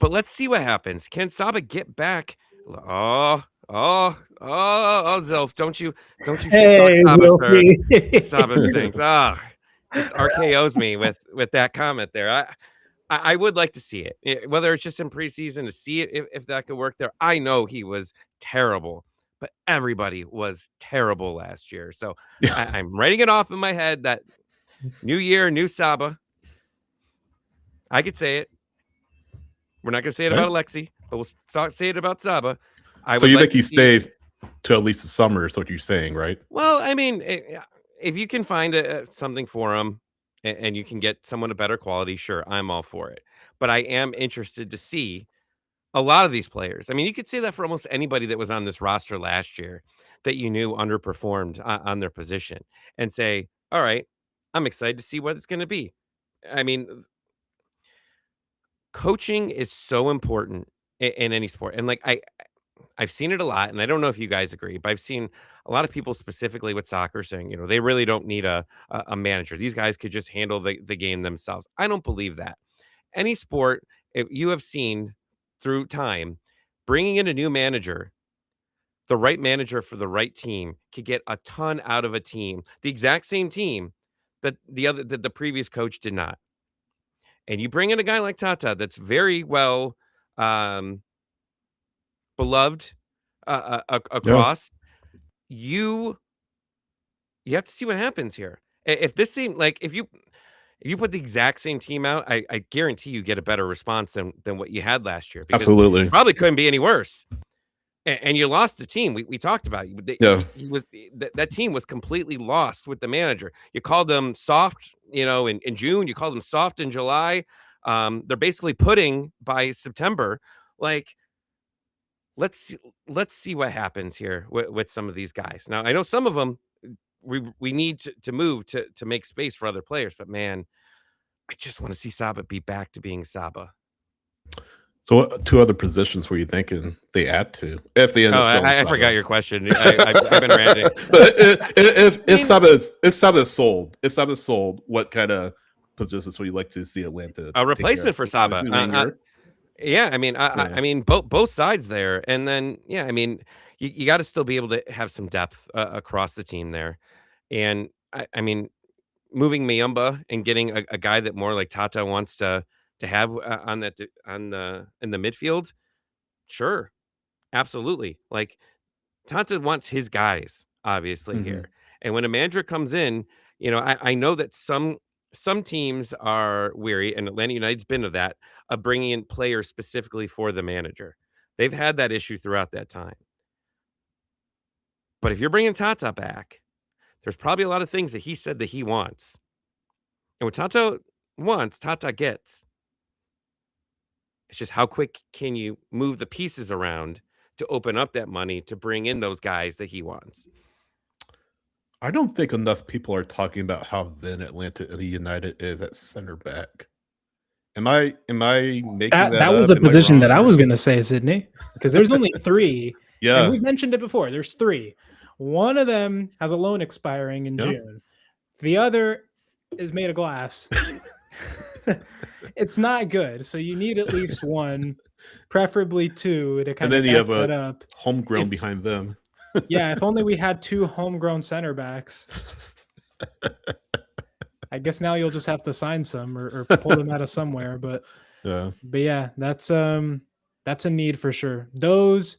But let's see what happens. Can Saba get back? Oh, Zelf, don't you talk Saba, sir. Saba stinks. Just RKOs me with that comment there. I would like to see it, whether it's just in preseason to see it if that could work there. I know he was terrible, but everybody was terrible last year. So I'm writing it off in my head that new year, new Saba. I could say it. We're not going to say it about Alexei, but we'll say it about Saba. I So would you like think to he see. stays to at least the summer? Is what you're saying, right? Well, I mean, if you can find something for him and you can get someone of better quality, sure, I'm all for it. But I am interested to see a lot of these players. I mean, you could say that for almost anybody that was on this roster last year that you knew underperformed on their position and say, all right, I'm excited to see what it's going to be. I mean, coaching is so important in any sport. And like, I've seen it a lot, and I don't know if you guys agree, but I've seen a lot of people specifically with soccer saying, they really don't need a manager. These guys could just handle the game themselves. I don't believe that. Any sport you have seen through time, bringing in a new manager, the right manager for the right team, could get a ton out of a team, the exact same team that the previous coach did not. And you bring in a guy like Tata that's very well um, beloved Yeah, across. You you have to see what happens here. If this seemed like if you put the exact same team out, I guarantee you get a better response than what you had last year because it absolutely. probably couldn't be any worse. And you lost the team. We talked about it. Yeah, He was that team was completely lost with the manager. You called them soft, in June. You called them soft in July. They're basically pudding by September. Like let's see what happens here with some of these guys. Now I know some of them we need to move to make space for other players, but man, I just want to see Saba be back to being Saba. so what two other positions were you thinking they add to if they end Oh, up selling I forgot Saba? your question. I've been ranting. So if I mean, Saba is sold, what kind of positions would you like to see Atlanta a take care replacement of? for Saba. Obviously, winger. Yeah, I mean, Yeah, I mean, both sides there, and then yeah, I mean, you got to still be able to have some depth across the team there, and I mean, moving Miyamba and getting a guy that more like Tata wants to have on the in the midfield, sure, absolutely. Like Tata wants his guys, obviously, hmm here. And when a manager comes in, I know that some teams are weary, and Atlanta United's been of that, of bringing in players specifically for the manager. They've had that issue throughout that time. But if you're bringing Tata back, there's probably a lot of things that he said that he wants. And what Tata wants, Tata gets. It's just how quick can you move the pieces around to open up that money to bring in those guys that he wants. I don't think enough people are talking about how thin Atlanta United is at center back. Am I making that That was up? a Am I position that wrong? I Or was going to say, Sydney, because there's only three, and yeah, we've mentioned it before. There's three. One of them has a loan expiring in yeah. June. The other is made of glass. It's not good. So you need at least one, preferably two, to And kind then of you back have that a up. homegrown If behind them. Yeah, if only we had two homegrown center backs. I guess now you'll just have to sign some or pull them out of somewhere. But Yeah. yeah, that's a need for sure. Those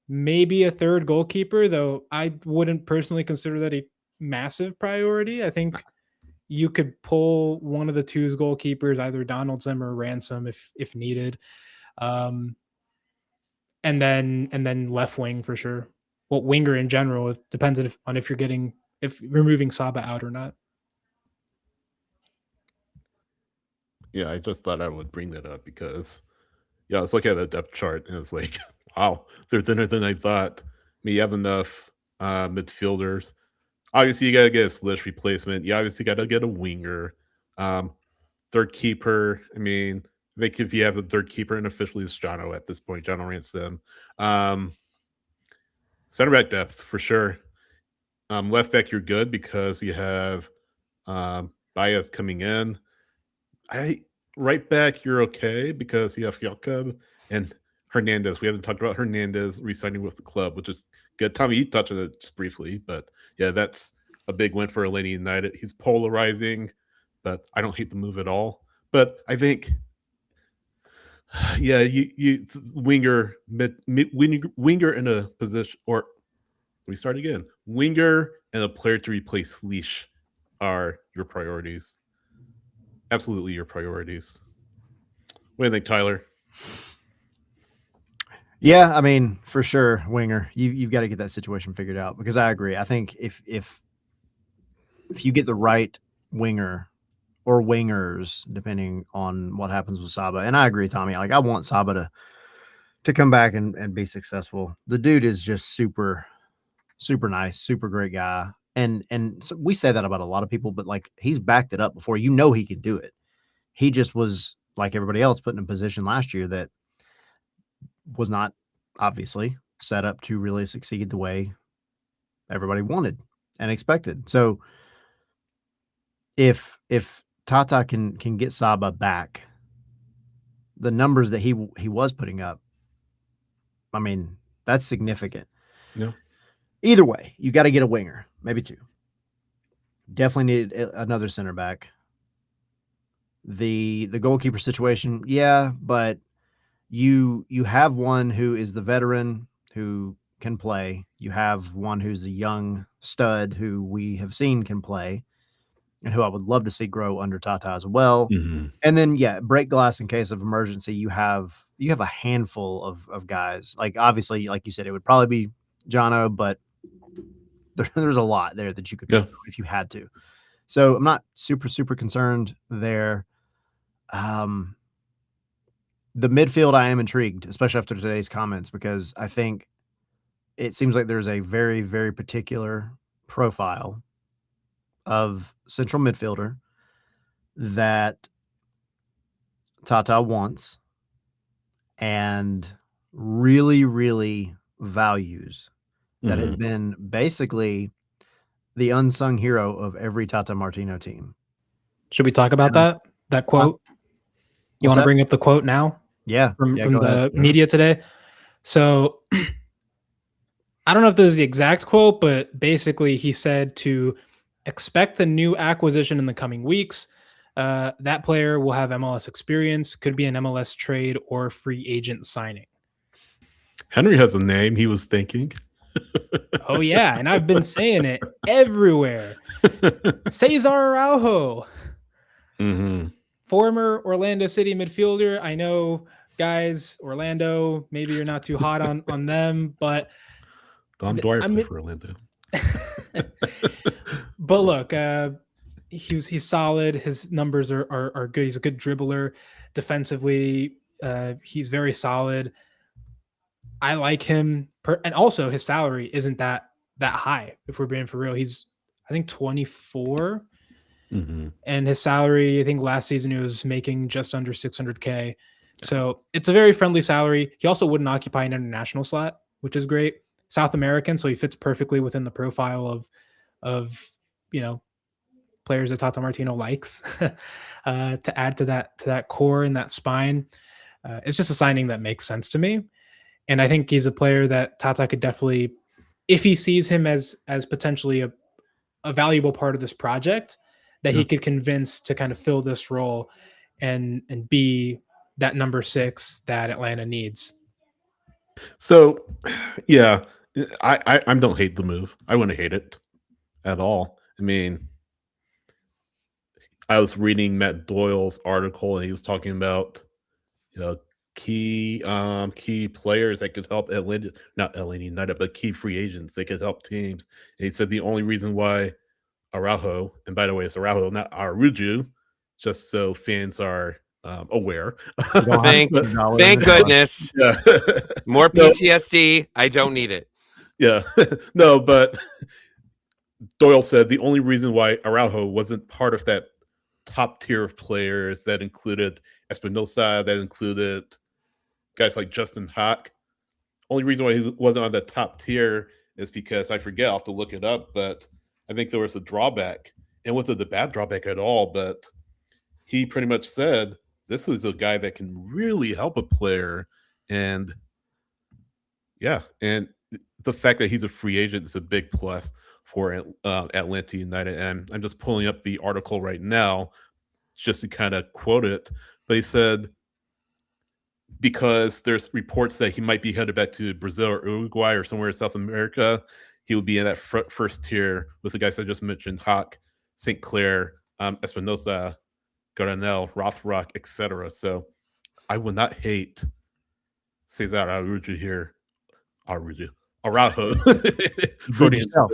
maybe a third goalkeeper, though I wouldn't personally consider that a massive priority. I think you could pull one of the two's goalkeepers, either Donaldson or Ransom, if needed. Um, and then left wing for sure. Well, winger in general, it depends on if you're getting if removing Saba out or not. Yeah, I just thought I would bring that up because yeah, I was looking at the depth chart and it's like, wow, they're thinner than I thought. I mean, you have enough midfielders. Obviously, you gotta get a Slish replacement. You obviously gotta get a winger. Um, third keeper. I mean, I think if you have a third keeper, and officially it's Jono at this point, Jono Ransom. Um, center back depth for sure. Left back, you're good because you have Baez coming in. I right back, you're okay because you have Jakob and Hernandez. We haven't talked about Hernandez re-signing with the club, which is good. Tommy, you touched on it just briefly, but yeah, that's a big win for Atlanta United. He's polarizing, but I don't hate the move at all. But I think, yeah, you winger winger in a position, or let me start again. Winger and a player to replace Leash are your priorities. Absolutely your priorities. What do you think, Tyler? Yeah, I mean, for sure, winger. You've got to get that situation figured out because I agree. I think if you get the right winger or wingers, depending on what happens with Saba, and I agree, Tommy. Like I want Saba to come back and be successful. The dude is just super nice, super great guy. And so we say that about a lot of people, but like he's backed it up before. You know he can do it. He just was like everybody else put in a position last year that was not obviously set up to really succeed the way everybody wanted and expected. So if Tata can get Saba back, the numbers that he was putting up, I mean, that's significant. Yeah. Either way, you got to get a winger, maybe two. Definitely needed another center back. The goalkeeper situation, yeah, but you have one who is the veteran who can play. You have one who's a young stud who we have seen can play and who I would love to see grow under Tata as well. Mhm. And then yeah, break glass in case of emergency. You have a handful of guys. Like obviously, like you said, it would probably be Jono, but there's a lot there that you could Yeah. if you had to. So I'm not super concerned there. The midfield, I am intrigued, especially after today's comments, because I think it seems like there's a very particular profile of central midfielder that Tata wants and really values that has Mhm. been basically the unsung hero of every Tata Martino team. Should we talk about And that quote? You what's want to that? bring up the quote now Yeah, from go ahead. the media today? So I don't know if this is the exact quote, but basically he said to expect a new acquisition in the coming weeks. That player will have MLS experience, could be an MLS trade or free agent signing. Henry has a name he was thinking. Oh yeah, and I've been saying it everywhere. Cesar Araujo, Mhm. former Orlando City midfielder. I know, guys, Orlando, maybe you're not too hot on them, but Dom Dwyer I played mean, for Orlando. but look, he's solid. His numbers are good. He's a good dribbler. Defensively, he's very solid. I like him, and also his salary isn't that high. If we're being for real, he's I think 24, Mhm. and his salary I think last season he was making just under 600K. So it's a very friendly salary. He also wouldn't occupy an international slot, which is great. South American, so he fits perfectly within the profile of you know players that Tata Martino likes to add to that core and that spine. It's just a signing that makes sense to me, and I think he's a player that Tata could definitely, if he sees him as potentially a valuable part of this project, that Yeah. he could convince to kind of fill this role and be that number 6 that Atlanta needs. So, yeah, I don't hate the move. I wouldn't hate it at all. I mean, I was reading Matt Doyle's article, and he was talking about you know key players that could help Atlanta, not Atlanta United, but key free agents that could help teams. And he said the only reason why Araujo, and by the way, it's Araujo, not Aruju, just so fans are aware. You don't have Thank to put a dollar in thank the jar. goodness. Yeah. More No, PTSD. I don't need it. yeah. No, but Doyle said the only reason why Araujo wasn't part of that top tier of players that included Espinosa, that included guys like Justin Hack. Only reason why he wasn't on the top tier is because I forget, I'll have to look it up, but I think there was a drawback. It wasn't a bad drawback at all, but he pretty much said this is a guy that can really help a player. And yeah, and the fact that he's a free agent is a big plus for Atlanta United. And I'm just pulling up the article right now just to kind of quote it. But he said because there's reports that he might be headed back to Brazil or Uruguay or somewhere in South America, he will be in that first tier with the guys I just mentioned: Hawk, St. Clair, Espinosa, Gardanel, Rothrock, etc. So I would not hate Cesar Araujo here. Araujo. Freudian yourself.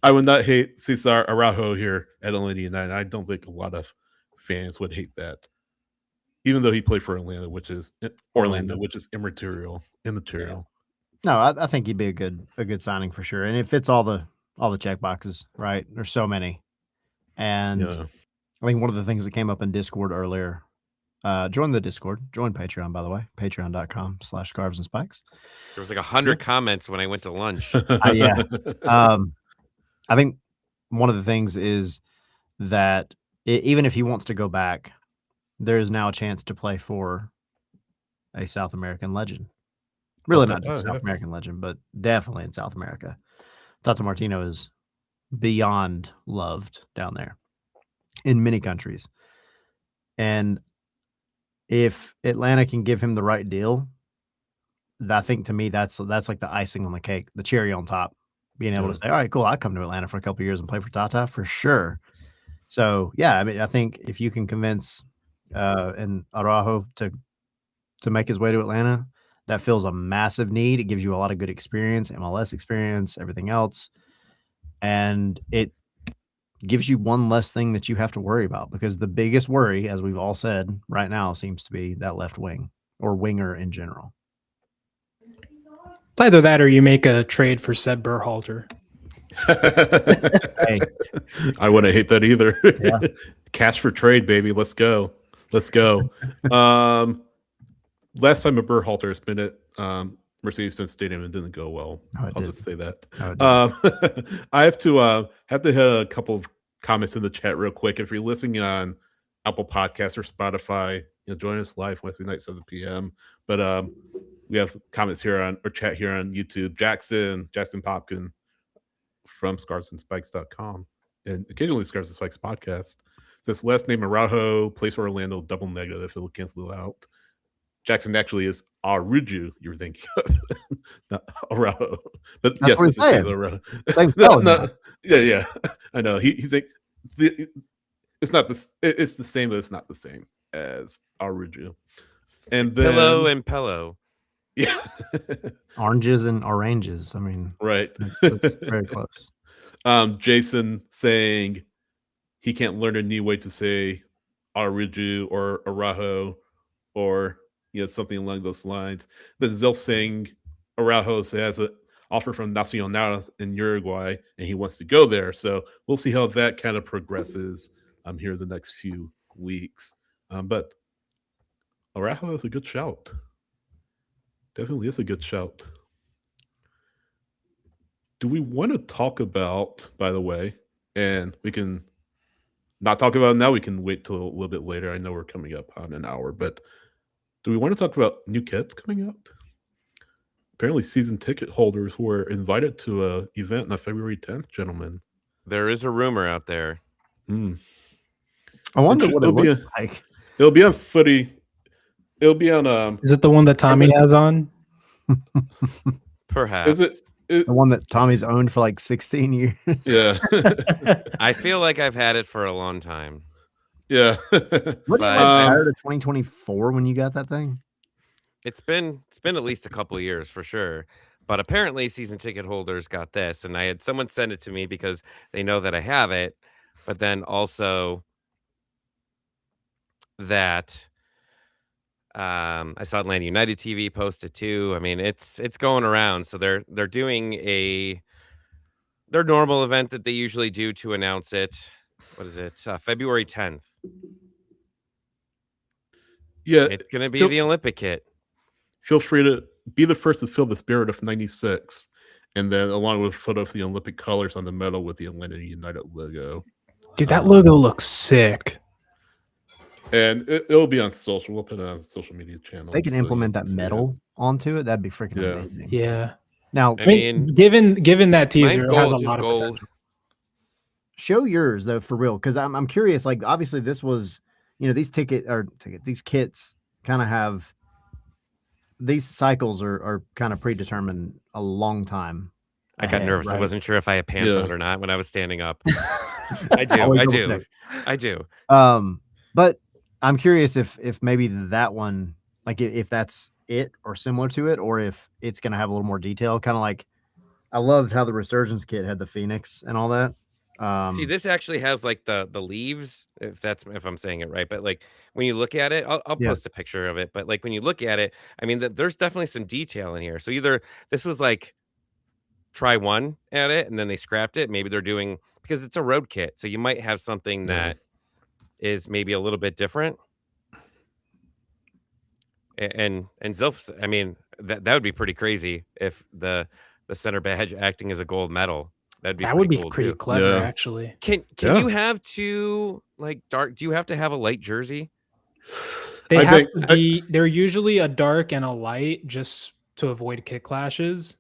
I would not hate Cesar Araujo here at Atlanta United. I don't think a lot of fans would hate that. Even though he played for Orlando, which is immaterial. Yeah. No, I think he'd be a good signing for sure. And it fits all the check boxes, right? There's so many. And I think one of the things that came up in Discord earlier, join the Discord, join Patreon, by the way, patreon.com/scarves and spikes. There was like 100 comments when I went to lunch. Yeah. I think one of the things is that even if he wants to go back, there is now a chance to play for a South American legend. Really not just South American legend, but definitely in South America. Tata Martino is beyond loved down there in many countries. And if Atlanta can give him the right deal, I think to me that's like the icing on the cake, the cherry on top. Being able to say, all right, cool, I come to Atlanta for a couple of years and play for Tata for sure. So yeah, I mean, I think if you can convince and Araujo to make his way to Atlanta, that fills a massive need. It gives you a lot of good experience, MLS experience, everything else. And it gives you one less thing that you have to worry about, because the biggest worry, as we've all said right now, seems to be that left wing or winger in general. It's either that or you make a trade for Seb Berhalter. Hey. I wouldn't hate that either. Yeah. Cash for trade, baby. Let's go. Last time a Berhalter has been at Mercedes-Benz Stadium and didn't go well. I'll just say that. I have to hit a couple of comments in the chat real quick. If you're listening on Apple Podcasts or Spotify, join us live Wednesday night 7 p.m. But we have comments here on or chat here on YouTube. Jackson Popkin from scarvesandspikes.com and occasionally Scarves and Spikes podcast says last name Araujo, place for Orlando, double negative. It'll cancel it out. Jackson actually is Araujo, you were thinking of, not Araujo. But that's yes, this is Araujo. Yeah. I know. He's like it's not this. It's the same, but it's not the same as Araujo. And then Pillow and Pillow. Yeah. Oranges and oranges. I mean, right. It's very close. Jason saying he can't learn a new way to say Araujo or Araujo or something along those lines. Then Zelf saying Araujo has an offer from Nacional in Uruguay and he wants to go there. So we'll see how that kind of progresses here the next few weeks. But Araujo is a good shout. Definitely is a good shout. Do we want to talk about, by the way, and we can not talk about it now, we can wait till a little bit later. I know we're coming up on an hour, but do we want to talk about new kits coming out? Apparently season ticket holders were invited to an event on February 10th, gentlemen. There is a rumor out there. I wonder what it looks like. It'll be on Footy. It'll be on Is it the one that Tommy has on? Perhaps. Is it the one that Tommy's owned for like 16 years? Yeah. I feel like I've had it for a long time. Yeah. What prior to 2024 when you got that thing? It's been at least a couple of years for sure. But apparently season ticket holders got this, and I had someone send it to me because they know that I have it, but then also that I saw Atlanta United TV post it too. I mean, it's going around. So they're doing their normal event that they usually do to announce it. What is it? February 10th. Yeah, it's gonna be the Olympic kit. Feel free to be the first to feel the spirit of '96, and then along with a photo of the Olympic colors on the medal with the Atlanta United logo. Dude, that logo looks sick. And it'll be on social. We'll put it on social media channels. They can implement that medal onto it. That'd be freaking amazing. Yeah. Now, I mean, given that teaser, it has a lot of gold. potential. Show yours though, for real, because I'm curious. Like, obviously, this was these these kits kind of have these cycles are kind of predetermined a long time. I got nervous. Right? I wasn't sure if I had pants on or not when I was standing up. I do. But I'm curious if maybe that one Like if that's it or similar to it, or if it's going to have a little more detail. Kind of like I loved how the Resurgence kit had the Phoenix and all that. See, this actually has like the leaves, if I'm saying it right. But like when you look at it, I'll Yeah. post a picture of it. But like when you look at it, I mean, there's definitely some detail in here. So either this was like try one at it and then they scrapped it. Maybe they're doing because it's a road kit, so you might have something Yeah. that is maybe a little bit different. And Zilf, I mean, that would be pretty crazy if the center badge acting as a gold medal. That'd be That would pretty be cool pretty too. clever, Yeah. actually. Can Yeah. you have two like dark? Do you have to have a light jersey? They I have think to be. They're usually a dark and a light, just to avoid kit clashes.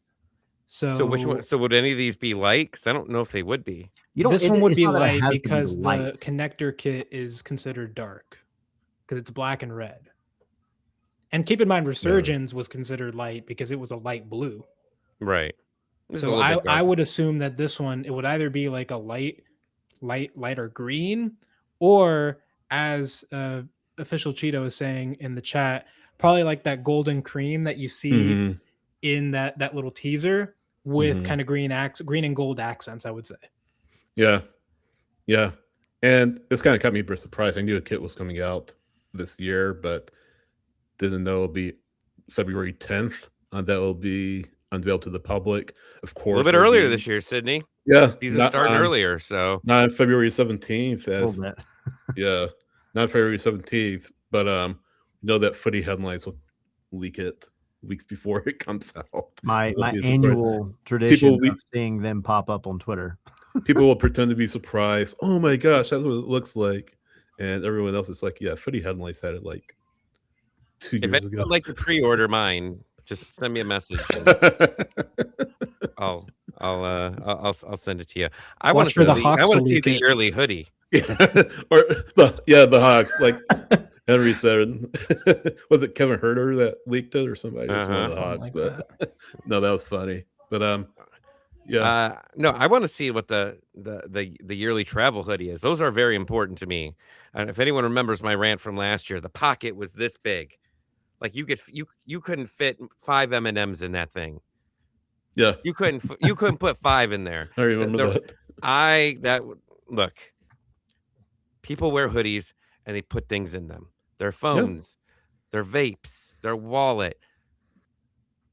So which one? So would any of these be light? Because I don't know if they would be. You don't. This one would it's be not that it light has to be because light. the connector kit is considered dark because it's black and red. And keep in mind, Resurgence was considered light because it was a light blue. Right. This is a So little bit I dark. would assume that this one it would either be like a lighter green, or as official Cheeto is saying in the chat, probably like that golden cream that you see Mhm. in that little teaser with Mhm. kind of green and gold accents, I would say. Yeah. Yeah. And it's kind of caught me by surprise. I knew a kit was coming out this year, but didn't know it'll be February 10th. That will be unveiled to the public. Of A course, little bit it'll earlier be- this year, Sydney. Yeah, Season's not starting on, earlier, so not on February 17th. A little As bit. yeah, not February 17th, but you know that footy headlines will leak it weeks before it comes out. My It'll be a surprise. annual tradition will be- of seeing them pop up on Twitter. People will pretend to be surprised. Oh my gosh, that's what it looks like, and everyone else is like, yeah, footy headlines had it like 2 if years anyone ago. would like to pre-order mine, just send me a message. And I'll send it to you. I want Watch to for the see Hawks I want to to see leak the it. yearly hoodie. Or the Hawks, like Henry said. Was it Kevin Herter that leaked it or somebody? Just one of the Something Hawks, like but no, that was funny. But yeah, No, I want to see what the yearly travel hoodie is. Those are very important to me. And if anyone remembers my rant from last year, the pocket was this big. Like you couldn't fit 5 M&Ms in that thing. yeah, You couldn't put 5 in there. I remember that. Look. People wear hoodies and they put things in them. Their phones, their vapes, their wallet,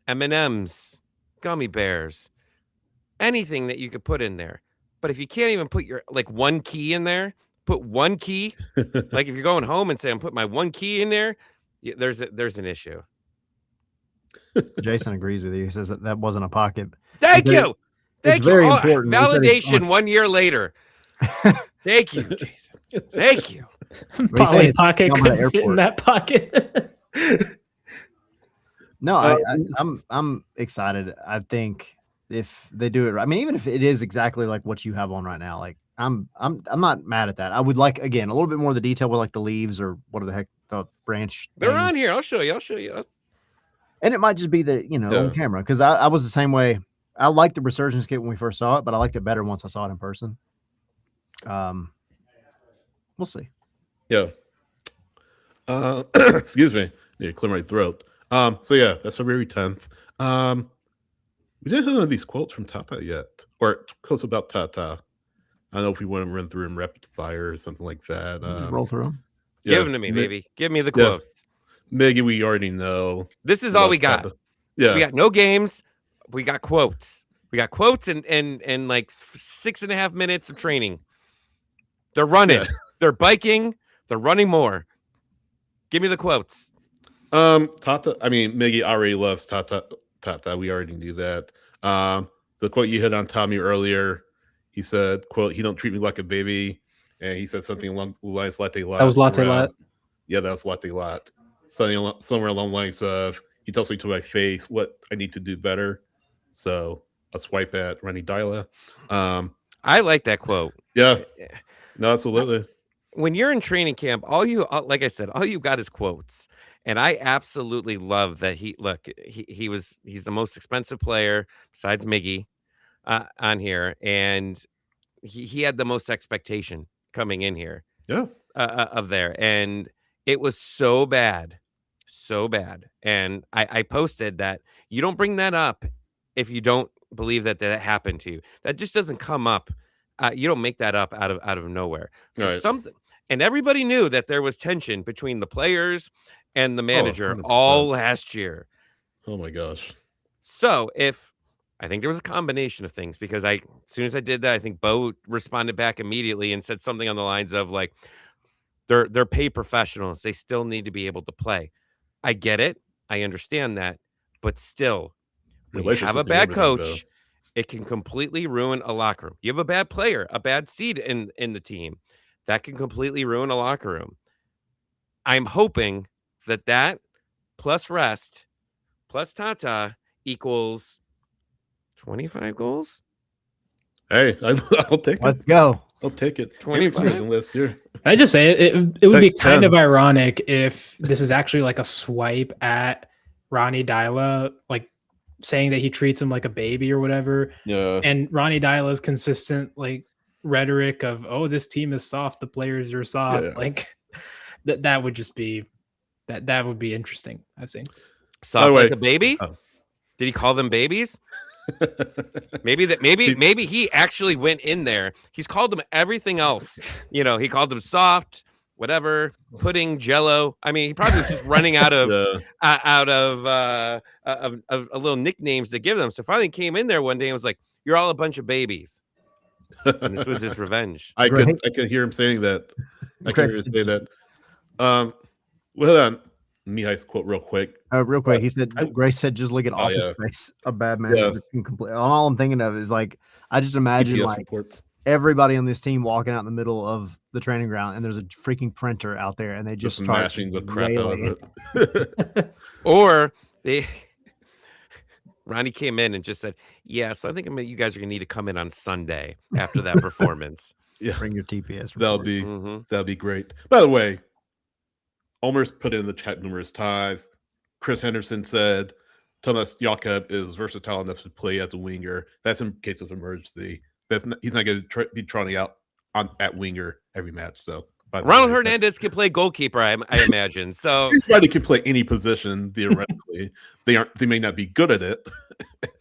M&Ms, gummy bears, anything that you could put in there. But if you can't even put your like one key in there, put one key. Like if you're going home and say I'm putting my one key in there, there's an issue. Jason agrees with you. He says that wasn't a pocket. Thank very- you. Thank it's you. very Oh, important. He said it's validation 1 year later. Thank you, Jason. Thank you. They say Polly it's pocket coming to couldn't fit in airport. that pocket. No, I'm excited. I think if they do it right, I mean, even if it is exactly like what you have on right now, like I'm not mad at that. I would like again a little bit more of the detail with like the leaves or what the heck the branch. They're thing. on here. I'll show you. And it might just be the on camera because I was the same way. I liked the Resurgence kit when we first saw it, but I liked it better once I saw it in person. We'll see. Yeah. Excuse me. Need to clear my throat. So yeah, that's February 10th. We didn't have none of these quotes from Tata yet, or quotes about Tata. I don't know if we want to run through them rapid fire or something like that. Just roll through them. Give them to me, baby. Give me the quote. Maybe we already know. This is all we got. Tata. Yeah. We got no games. We got quotes. We got quotes and like 6.5 minutes of training. They're running. Yeah. They're biking. They're running more. Give me the quotes. Tata. I mean, Miggy already loves Tata. We already knew that. The quote you hit on Tommy earlier. He said, "quote He don't treat me like a baby," and he said something along the lines latte lot. That was latte lot. Yeah, that was latte lot. Somewhere along the lines of he tells me to my face what I need to do better. So I'll swipe at Rennie Dyla. I like that quote. Yeah. No, absolutely. When you're in training camp, like I said, all you got is quotes. And I absolutely love that he's the most expensive player besides Miggy on here. And he had the most expectation coming in here. Yeah. Of there. And it was so bad so bad. And I posted that you don't bring that up if you don't believe that that happened to you. That just doesn't come up. You don't make that up out of nowhere. So Right. something, and everybody knew that there was tension between the players and the manager 100%. all last year. Oh my gosh. So if I think there was a combination of things because as soon as I did that, I think Bo responded back immediately and said something on the lines of like, they're paid professionals. They still need to be able to play. I get it. I understand that. But still, when you have a Relationships and bad everything, though. coach, it can completely ruin a locker room. You have a bad player, a bad seed in the team, that can completely ruin a locker room. I'm hoping that plus rest plus Tata equals 25 goals. Hey, I'll take Let's it. go. I'll take it. 25. Henderson doesn't last year. I just say it would be Like kind 10. of ironic if this is actually like a swipe at Ronnie Dyla, like saying that he treats him like a baby or whatever. Yeah. And Ronnie Dyla's consistent like rhetoric of, oh, this team is soft, the players are soft. Yeah. Like that would just be that would be interesting, I think. Soft way, like a baby? oh. Did he call them babies? Maybe he actually went in there. He's called them everything else. You know, he called them soft, whatever, pudding, jello. I mean, he probably was just running out of little nicknames to give them. So finally came in there one day and was like, "You're all a bunch of babies." And this was his revenge. I Great. could hear him saying that. I Great. could hear him say that. Well done. Mihai's quote real quick. Real quick, he said, Grace said, just look at Office yeah. Space. A bad man can complete. All I'm thinking of is like, I just imagine GPS like reports. everybody on this team walking out in the middle of the training ground and there's a freaking printer out there and they just start smashing the crap out of wailing. it. Or Ronnie came in and just said, "Yeah, so I think you guys are gonna need to come in on Sunday after that performance." Yeah, Bring your TPS. That'll be great. By the way, Omer's put it in the chat numerous times. Chris Henderson said Thomas Jakob is versatile enough to play as a winger. That's in case of emergency. He's not going to be trotting out at winger every match. So Ronald Hernandez can play goalkeeper, I imagine. So he can play any position theoretically. They may not be good at it.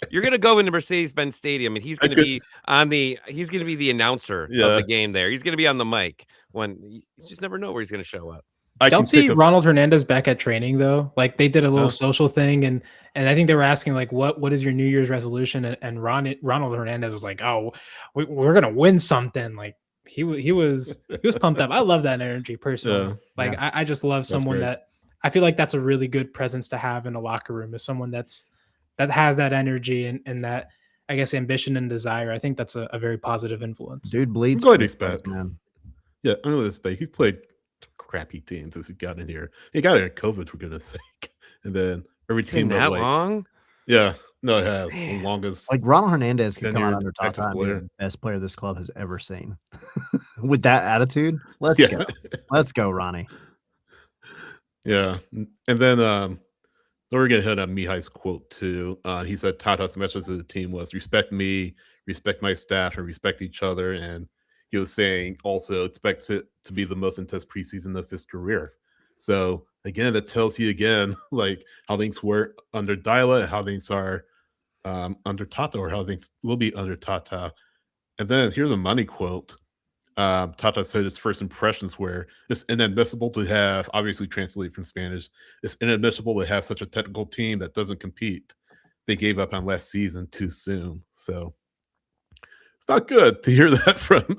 You're gonna go into Mercedes-Benz Stadium, and he's gonna be the announcer of the game. There, he's gonna be on the mic. When you just never know where he's gonna show up. I don't see Ronald Hernandez back at training though. Like they did a little social thing, and I think they were asking like, what is your New Year's resolution? And Ronald Hernandez was like, oh, we're gonna win something. Like he was pumped up. I love that energy personally. I just love someone that I feel like that's a really good presence to have in a locker room, is someone that has that energy and that, I guess, ambition and desire. I think that's a very positive influence. Dude bleeds. I'm glad he's back, man. Yeah, I know this back. He's played crappy teams as he got in here. He got in COVID, for goodness sake. And then every team that long? Yeah, no, it has the longest. Like Ronald Hernandez could come out under Tata and be the best player this club has ever seen. With that attitude, let's go. Let's go, Ronnie. Yeah, and then we're gonna hit on Mihai's quote too. He said Tata's message to the team was respect me, respect my staff, and respect each other. And he was saying also expect it to be the most intense preseason of his career. So again, that tells you again like how things were under Dyla and how things are under Tata, or how things will be under Tata. And then here's a money quote. Tata said his first impressions were, it's inadmissible to have, obviously translated from Spanish, it's inadmissible to have such a technical team that doesn't compete. They gave up on last season too soon. So it's not good to hear that from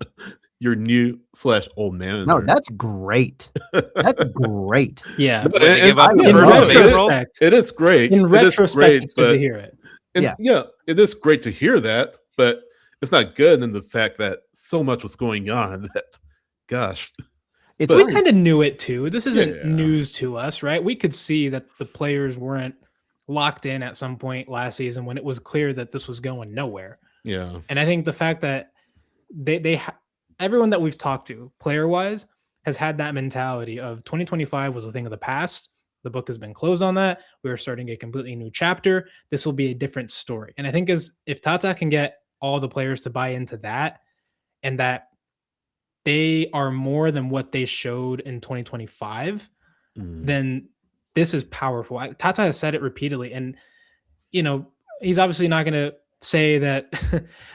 your new / old manager. No, that's great. That's great. Yeah. In retrospect, it is great. In retrospect, it's good to hear it. Yeah, it is great to hear that, but it's not good in the fact that so much was going on that, gosh. We kind of knew it too. This isn't news to us, right? We could see that the players weren't locked in at some point last season when it was clear that this was going nowhere. Yeah. And I think the fact that everyone that we've talked to, player-wise, has had that mentality of 2025 was a thing of the past. The book has been closed on that. We are starting a completely new chapter. This will be a different story. And I think if Tata can get all the players to buy into that, and that they are more than what they showed in 2025, then this is powerful. Tata has said it repeatedly, and he's obviously not going to say that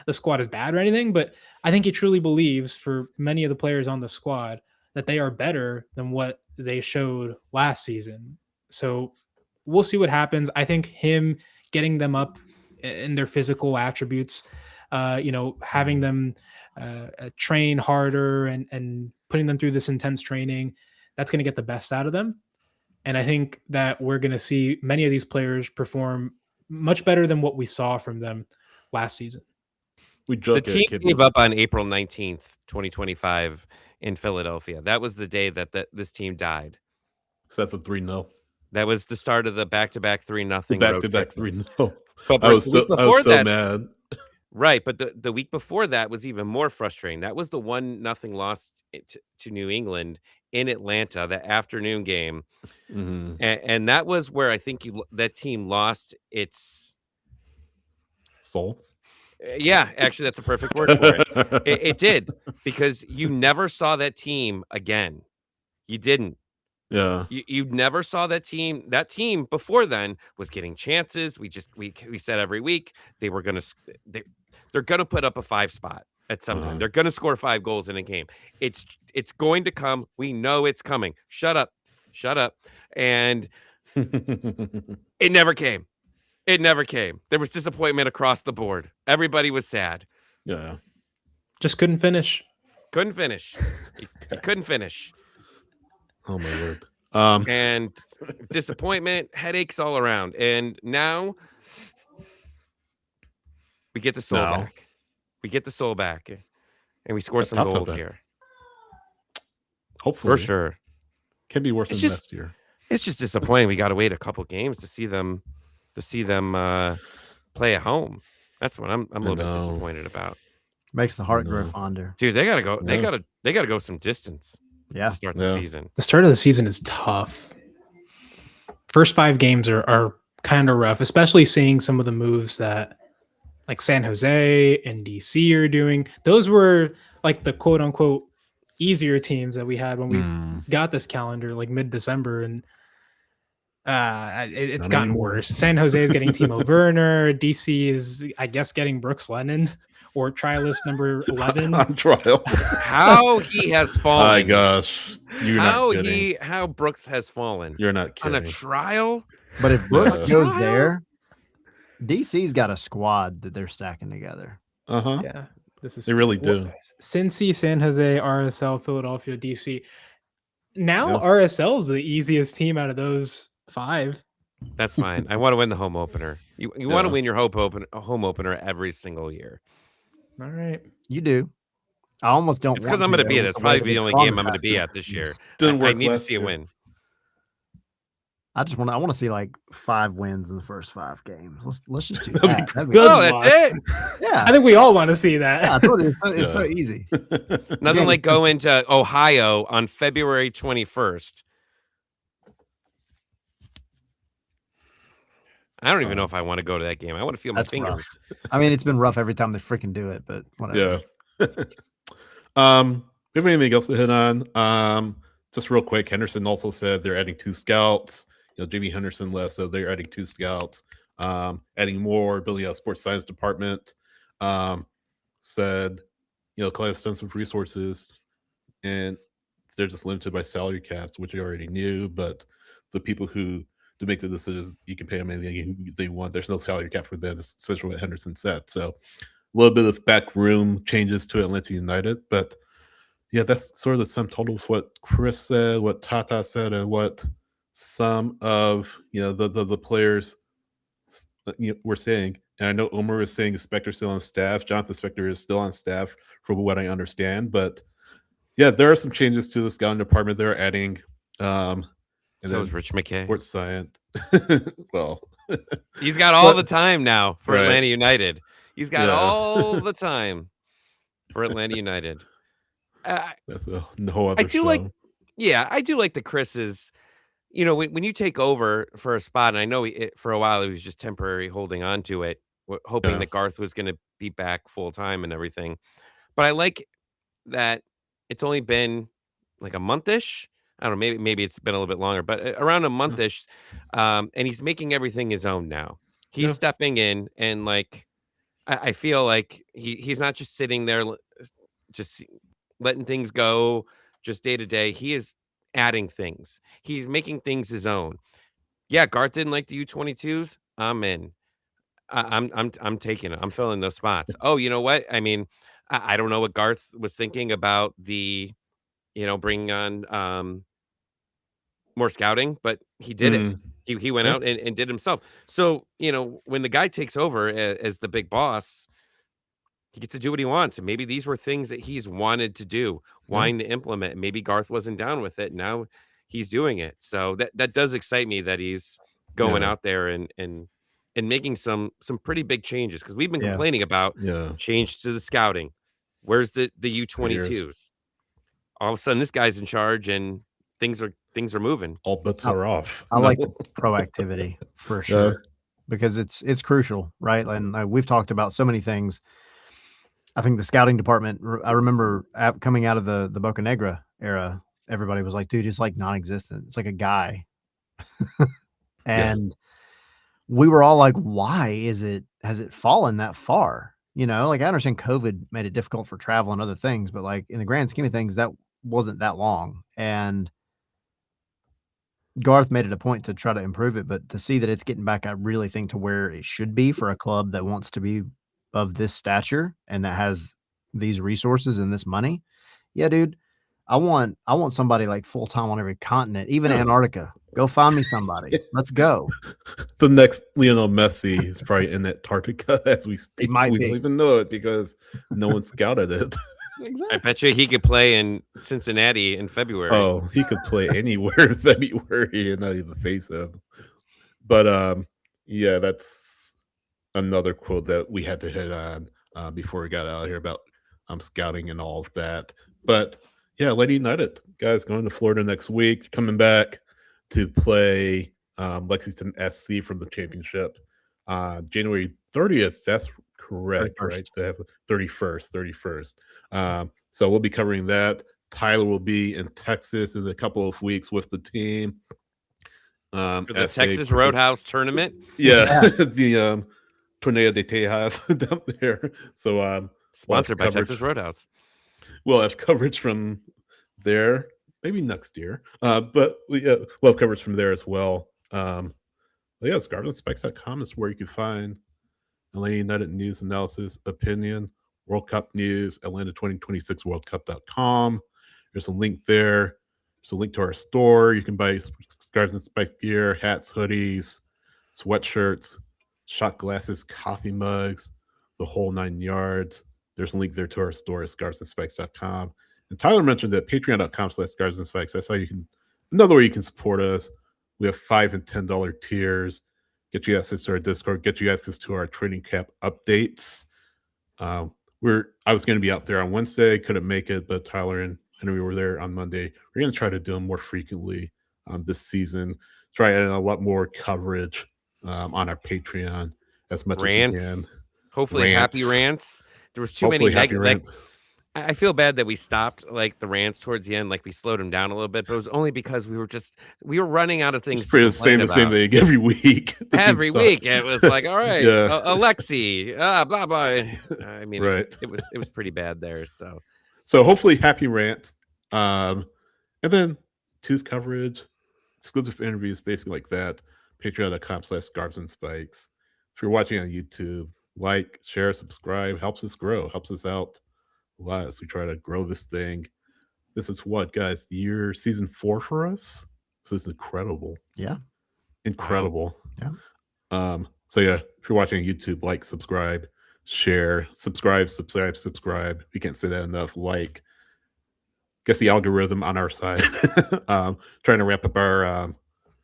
the squad is bad or anything, but I think he truly believes for many of the players on the squad that they are better than what they showed last season. So we'll see what happens. I think him getting them up in their physical attributes, having them train harder and putting them through this intense training, that's going to get the best out of them. And I think that we're going to see many of these players perform much better than what we saw from them last season. We The joke team gave up on April 19th, 2025 in Philadelphia. That was the day that this team died. Set the 3-0. That was the start of the back-to-back 3-0 road Back-to-back trip. 3-0. But I was the week so before that, mad. right? But the week before that was even more frustrating. That was the 1-0 loss to New England in Atlanta, the afternoon game, and that was where I think that team lost its soul. Yeah, actually, that's a perfect word for it. It did, because you never saw that team again. You didn't. Yeah. You never saw that team. That team before then was getting chances. We said every week they're gonna put up a 5 spot at some time. They're gonna score 5 goals in a game. It's going to come. We know it's coming. Shut up. And it never came. It never came. There was disappointment across the board. Everybody was sad. Yeah. Just couldn't finish. Couldn't finish. He couldn't finish. Oh my word. And disappointment, headaches all around. And now we get the soul back. We get the soul back. And we score some goals here. Hopefully. For sure. Can be worse than last year. It's just disappointing. We got to wait a couple games to see them play at home. That's what I'm a little bit disappointed about. Makes the heart grow fonder. Dude, they gotta go. Yeah. They gotta go some distance. Yeah. To start the season. The start of the season is tough. First 5 games are kind of rough, especially seeing some of the moves that like San Jose and DC are doing. Those were like the quote unquote easier teams that we had when we got this calendar, like mid-December, and it's gotten worse. San Jose is getting Timo Werner. DC is, I guess, getting Brooks Lennon or trial list number 11 on trial. How he has fallen! My gosh, how Brooks has fallen. You're not kidding. On a trial. But if Brooks goes there, DC's got a squad that they're stacking together. Yeah, they really do. Cincy, San Jose, RSL, Philadelphia, DC. Now RSL is the easiest team out of those 5. That's fine. I want to win the home opener. You want to win your home opener every single year. All right, you do. I almost don't. It's because I'm going to be there. It's probably the only game I'm going to be at this year. I need to see a win. I want to see like 5 wins in the first 5 games. Let's just do that. That'd be good. Oh, that's it. Yeah, I think we all want to see that. Yeah, I told you, it's so easy. Nothing like going to Ohio on February 21st. I don't even know if I want to go to that game. I want to feel my fingers. Rough. I mean, it's been rough every time they freaking do it, but whatever. Yeah. We have anything else to hit on? Just real quick, Henderson also said they're adding 2 scouts. Jamie Henderson left, so they're adding 2 scouts, adding more, building out a sports science department. Said, collect extensive resources, and they're just limited by salary caps, which you already knew. But the people who to make the decisions, you can pay them anything they want. There's no salary cap for them. It's essentially what Henderson said. So a little bit of backroom changes to Atlanta United, but yeah, that's sort of the sum total of what Chris said, what Tata said, and what some of the players were saying. And I know Omar is saying Spector's still on staff. Jonathan Spector is still on staff, from what I understand. But yeah, there are some changes to the scouting department. They're adding. So is Rich McKay. Sports science. Well, he's got all the time now for Atlanta United. He's got all the time for Atlanta United. That's a whole other show. I do like the Chris's. When you take over for a spot, and I know for a while he was just temporary holding on to it, hoping that Garth was going to be back full time and everything. But I like that it's only been like a month-ish. I don't know, maybe it's been a little bit longer, but around a month-ish, and he's making everything his own now. He's Yeah. stepping in and, like, I feel like he's not just sitting there just letting things go just day to day. He is adding things. He's making things his own. Yeah, Garth didn't like the U22s. I'm in. I'm taking it. I'm filling those spots. Oh, you know what? I mean, I don't know what Garth was thinking about bringing on more scouting, but he did it. Mhm. He went Yeah. out and did himself. So, when the guy takes over as the big boss, he gets to do what he wants, and maybe these were things that he's wanted to do, Yeah. wanting to implement, and maybe Garth wasn't down with it, now he's doing it. So that does excite me that he's going Yeah. out there and making some pretty big changes because 'cause we've been Yeah. complaining about Yeah. change to the scouting. Where's the For years. U22s? All of a sudden, this guy's in charge, and things are moving. All bets I are off. I like the proactivity for Yeah. sure because it's crucial, right? And we've talked about so many things. I think the scouting department. I remember coming out of the Boca Negra era, everybody was like, "Dude, it's like non-existent. It's like a guy," Yeah. and we were all like, "Why has it fallen that far?" Like I understand COVID made it difficult for travel and other things, but like in the grand scheme of things, that wasn't that long, and Garth made it a point to try to improve it, but to see that it's getting back, I really think to where it should be for a club that wants to be of this stature and that has these resources and this money. Yeah, dude, I want somebody like full time on every continent, even Yeah. Antarctica. Go find me somebody. Let's go. The next Lionel Messi is probably in Antarctica as we speak. might We be. don't even know it because no one scouted it. I bet you he could play in Cincinnati in February. Oh, he could play anywhere in February and not even face him. But yeah, that's another quote that we had to hit on before we got out of here about scouting and all of that. But yeah, Lady United guys going to Florida next week, coming back to play Lexington SC from the championship. January 30th. That's correct, 31st. right? They have 31st. So we'll be covering that. Tyler will be in Texas in a couple of weeks with the team. For the as they Texas partic- Roadhouse tournament. Yeah, the Torneo de Tejas down there. So Sponsored by coverage. Texas Roadhouse. We'll have coverage from there, maybe next year. But we'll have coverage from there as well. But yeah, ScarletSpikes.com is where you can find Atlanta United news, analysis, opinion, World Cup news, Atlanta 2026 WorldCup.com. There's a link there. There's a link to our store. You can buy Scars and Spikes gear, hats, hoodies, sweatshirts, shot glasses, coffee mugs, the whole 9 yards. There's a link there to our store at scarsandspikes.com. And Tyler mentioned that patreon.com/scarsandspikes. That's how you can, another way you can support us. We have $5 and $10 tiers. Get you access to our Discord, get you access to our training camp updates. I was going to be out there on Wednesday, couldn't make it, but Tyler and Henry were there on Monday. We're going to try to do them more frequently this season. Try adding a lot more coverage on our Patreon as much as we Rants. can. Hopefully happy rants. There was too many Hopefully happy negative. rants. I feel bad that we stopped like the rants towards the end, like we slowed them down a little bit, but it was only because we were running out of things to It's complain the same about. thing every week. The team Every sucks. week it was like, all right, Yeah. Alexi, blah blah. I mean, Right. it was pretty bad there. So hopefully happy rants. And then Tuesday coverage, exclusive interviews, things like that. Patreon.com/Scarves and Spikes. If you're watching on YouTube, like, share, subscribe, helps us grow, helps us out a lot as we try to grow this thing. This is what, guys, season 4 for us. So it's incredible. Yeah. Incredible. Wow. Yeah. So yeah, if you're watching on YouTube, like, subscribe, share, subscribe. We can't say that enough. Like, guess the algorithm on our side. Trying to wrap up our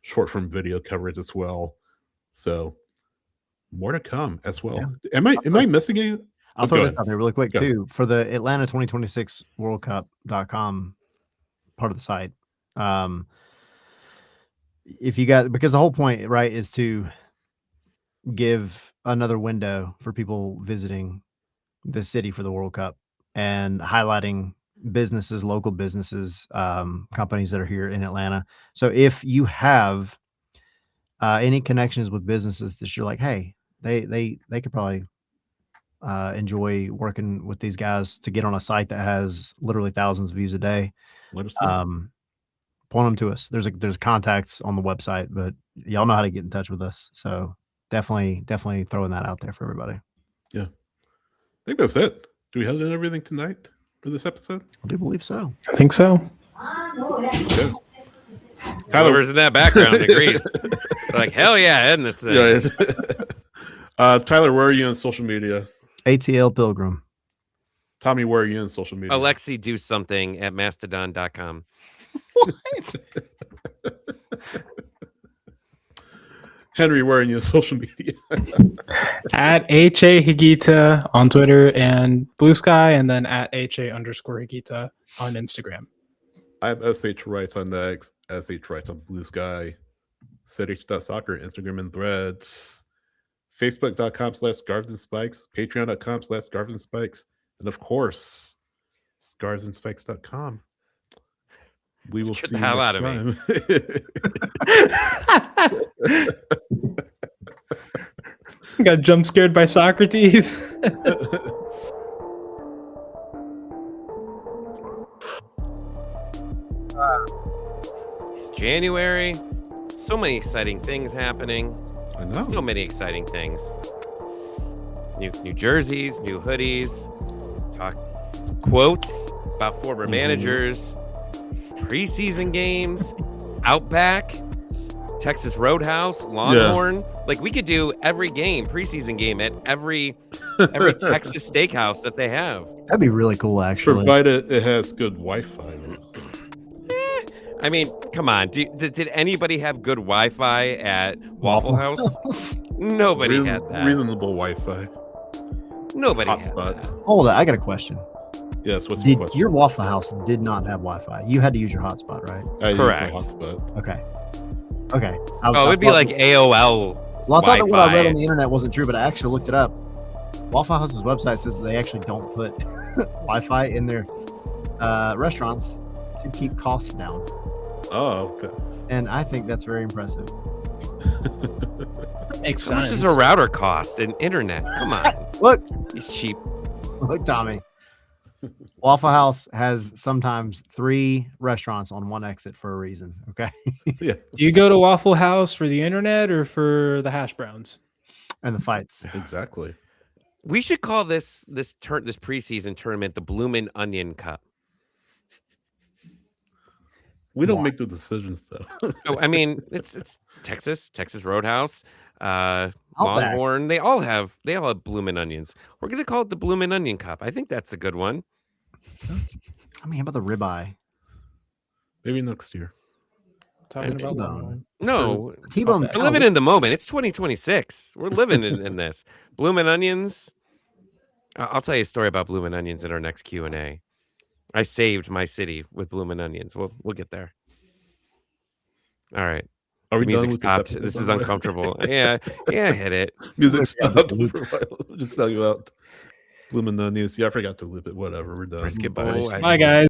short form video coverage as well. So more to come as well. Yeah. Am I missing any? I'll throw this out there really quick Go. too for the Atlanta 2026 WorldCup.com part of the site. If you got, because the whole point, right, is to give another window for people visiting the city for the World Cup and highlighting businesses, local businesses, companies that are here in Atlanta. So if you have any connections with businesses that you're like, hey, they could probably enjoy working with these guys to get on a site that has literally thousands of views a day, Let us know. point them to us. There's contacts on the website, but y'all know how to get in touch with us. So definitely throwing that out there for everybody. Yeah. I think that's it. Do we have everything tonight for this episode? I do believe so. I think so. Okay. Whoever's in that background agrees. They're like, hell yeah, isn't this thing? Yeah. Tyler, where are you on social media? ATL Pilgrim. Tommy, where are you on social media? Alexi, do something at mastodon.com. Henry, where are you on social media? At HA Higita on Twitter and Blue Sky, and then at HA_Higita on Instagram. I have SH Rights on the X, SH Rights on Blue Sky, SH.soccer, Instagram and Threads, Facebook.com/Scarves and Spikes, Patreon.com/Scarves and Spikes, and of course, scarvesandspikes.com. We will Scared see the you hell next out of me. time. Got jump scared by Socrates. It's January. So many exciting things happening. I know. So many exciting things. New jerseys, new hoodies, talk quotes about former managers, preseason games, Outback, Texas Roadhouse, Longhorn. Like we could do every game, preseason game at every Texas steakhouse that they have. That'd be really cool, actually. Provided it has good Wi-Fi. I mean, come on. Did anybody have good Wi-Fi at Waffle House? Nobody had that. Reasonable Wi-Fi. Nobody had Hotspot. that. Hold on, I got a question. Yes, what's your question? Your Waffle House did not have Wi-Fi. You had to use your hotspot, right? I use Correct. my hotspot. Okay. Okay. Oh, it'd be like AOL. Well, I thought that what I read Wi-Fi. on the internet wasn't true, but I actually looked it up. Waffle House's website says that they actually don't put Wi-Fi in their restaurants to keep costs down, Oh, okay. and I think that's very impressive. Makes How much sense. does a router cost? An internet? Come on. Look, He's cheap. look, Tommy. Waffle House has sometimes 3 restaurants on one exit for a reason. Okay, Yeah. Do you go to Waffle House for the internet or for the hash browns? and the fights. Exactly. We should call this preseason tournament the Bloomin' Onion Cup. We don't make the decisions though. Oh, I mean, it's Texas Roadhouse, Longhorn. They all have bloomin' onions. We're gonna call it the Bloomin' Onion Cup. I think that's a good one. I mean, how about the ribeye? Maybe next year. Talking about T-bone. Longhorn. No, T-bone. Okay. we're living in the moment. It's 2026. We're living in this. Bloomin' Onions. I'll tell you a story about Bloomin' Onions in our next Q&A. I saved my city with Bloomin' Onions. We'll get there. All right. Are we The done music with stopped. this episode? This is by the way? uncomfortable. Yeah, hit it. Music stopped. Just talking about Bloomin' Onions. Yeah, I forgot to loop it. Whatever. We're done. Brisket Bye. bowl. Bye, guys.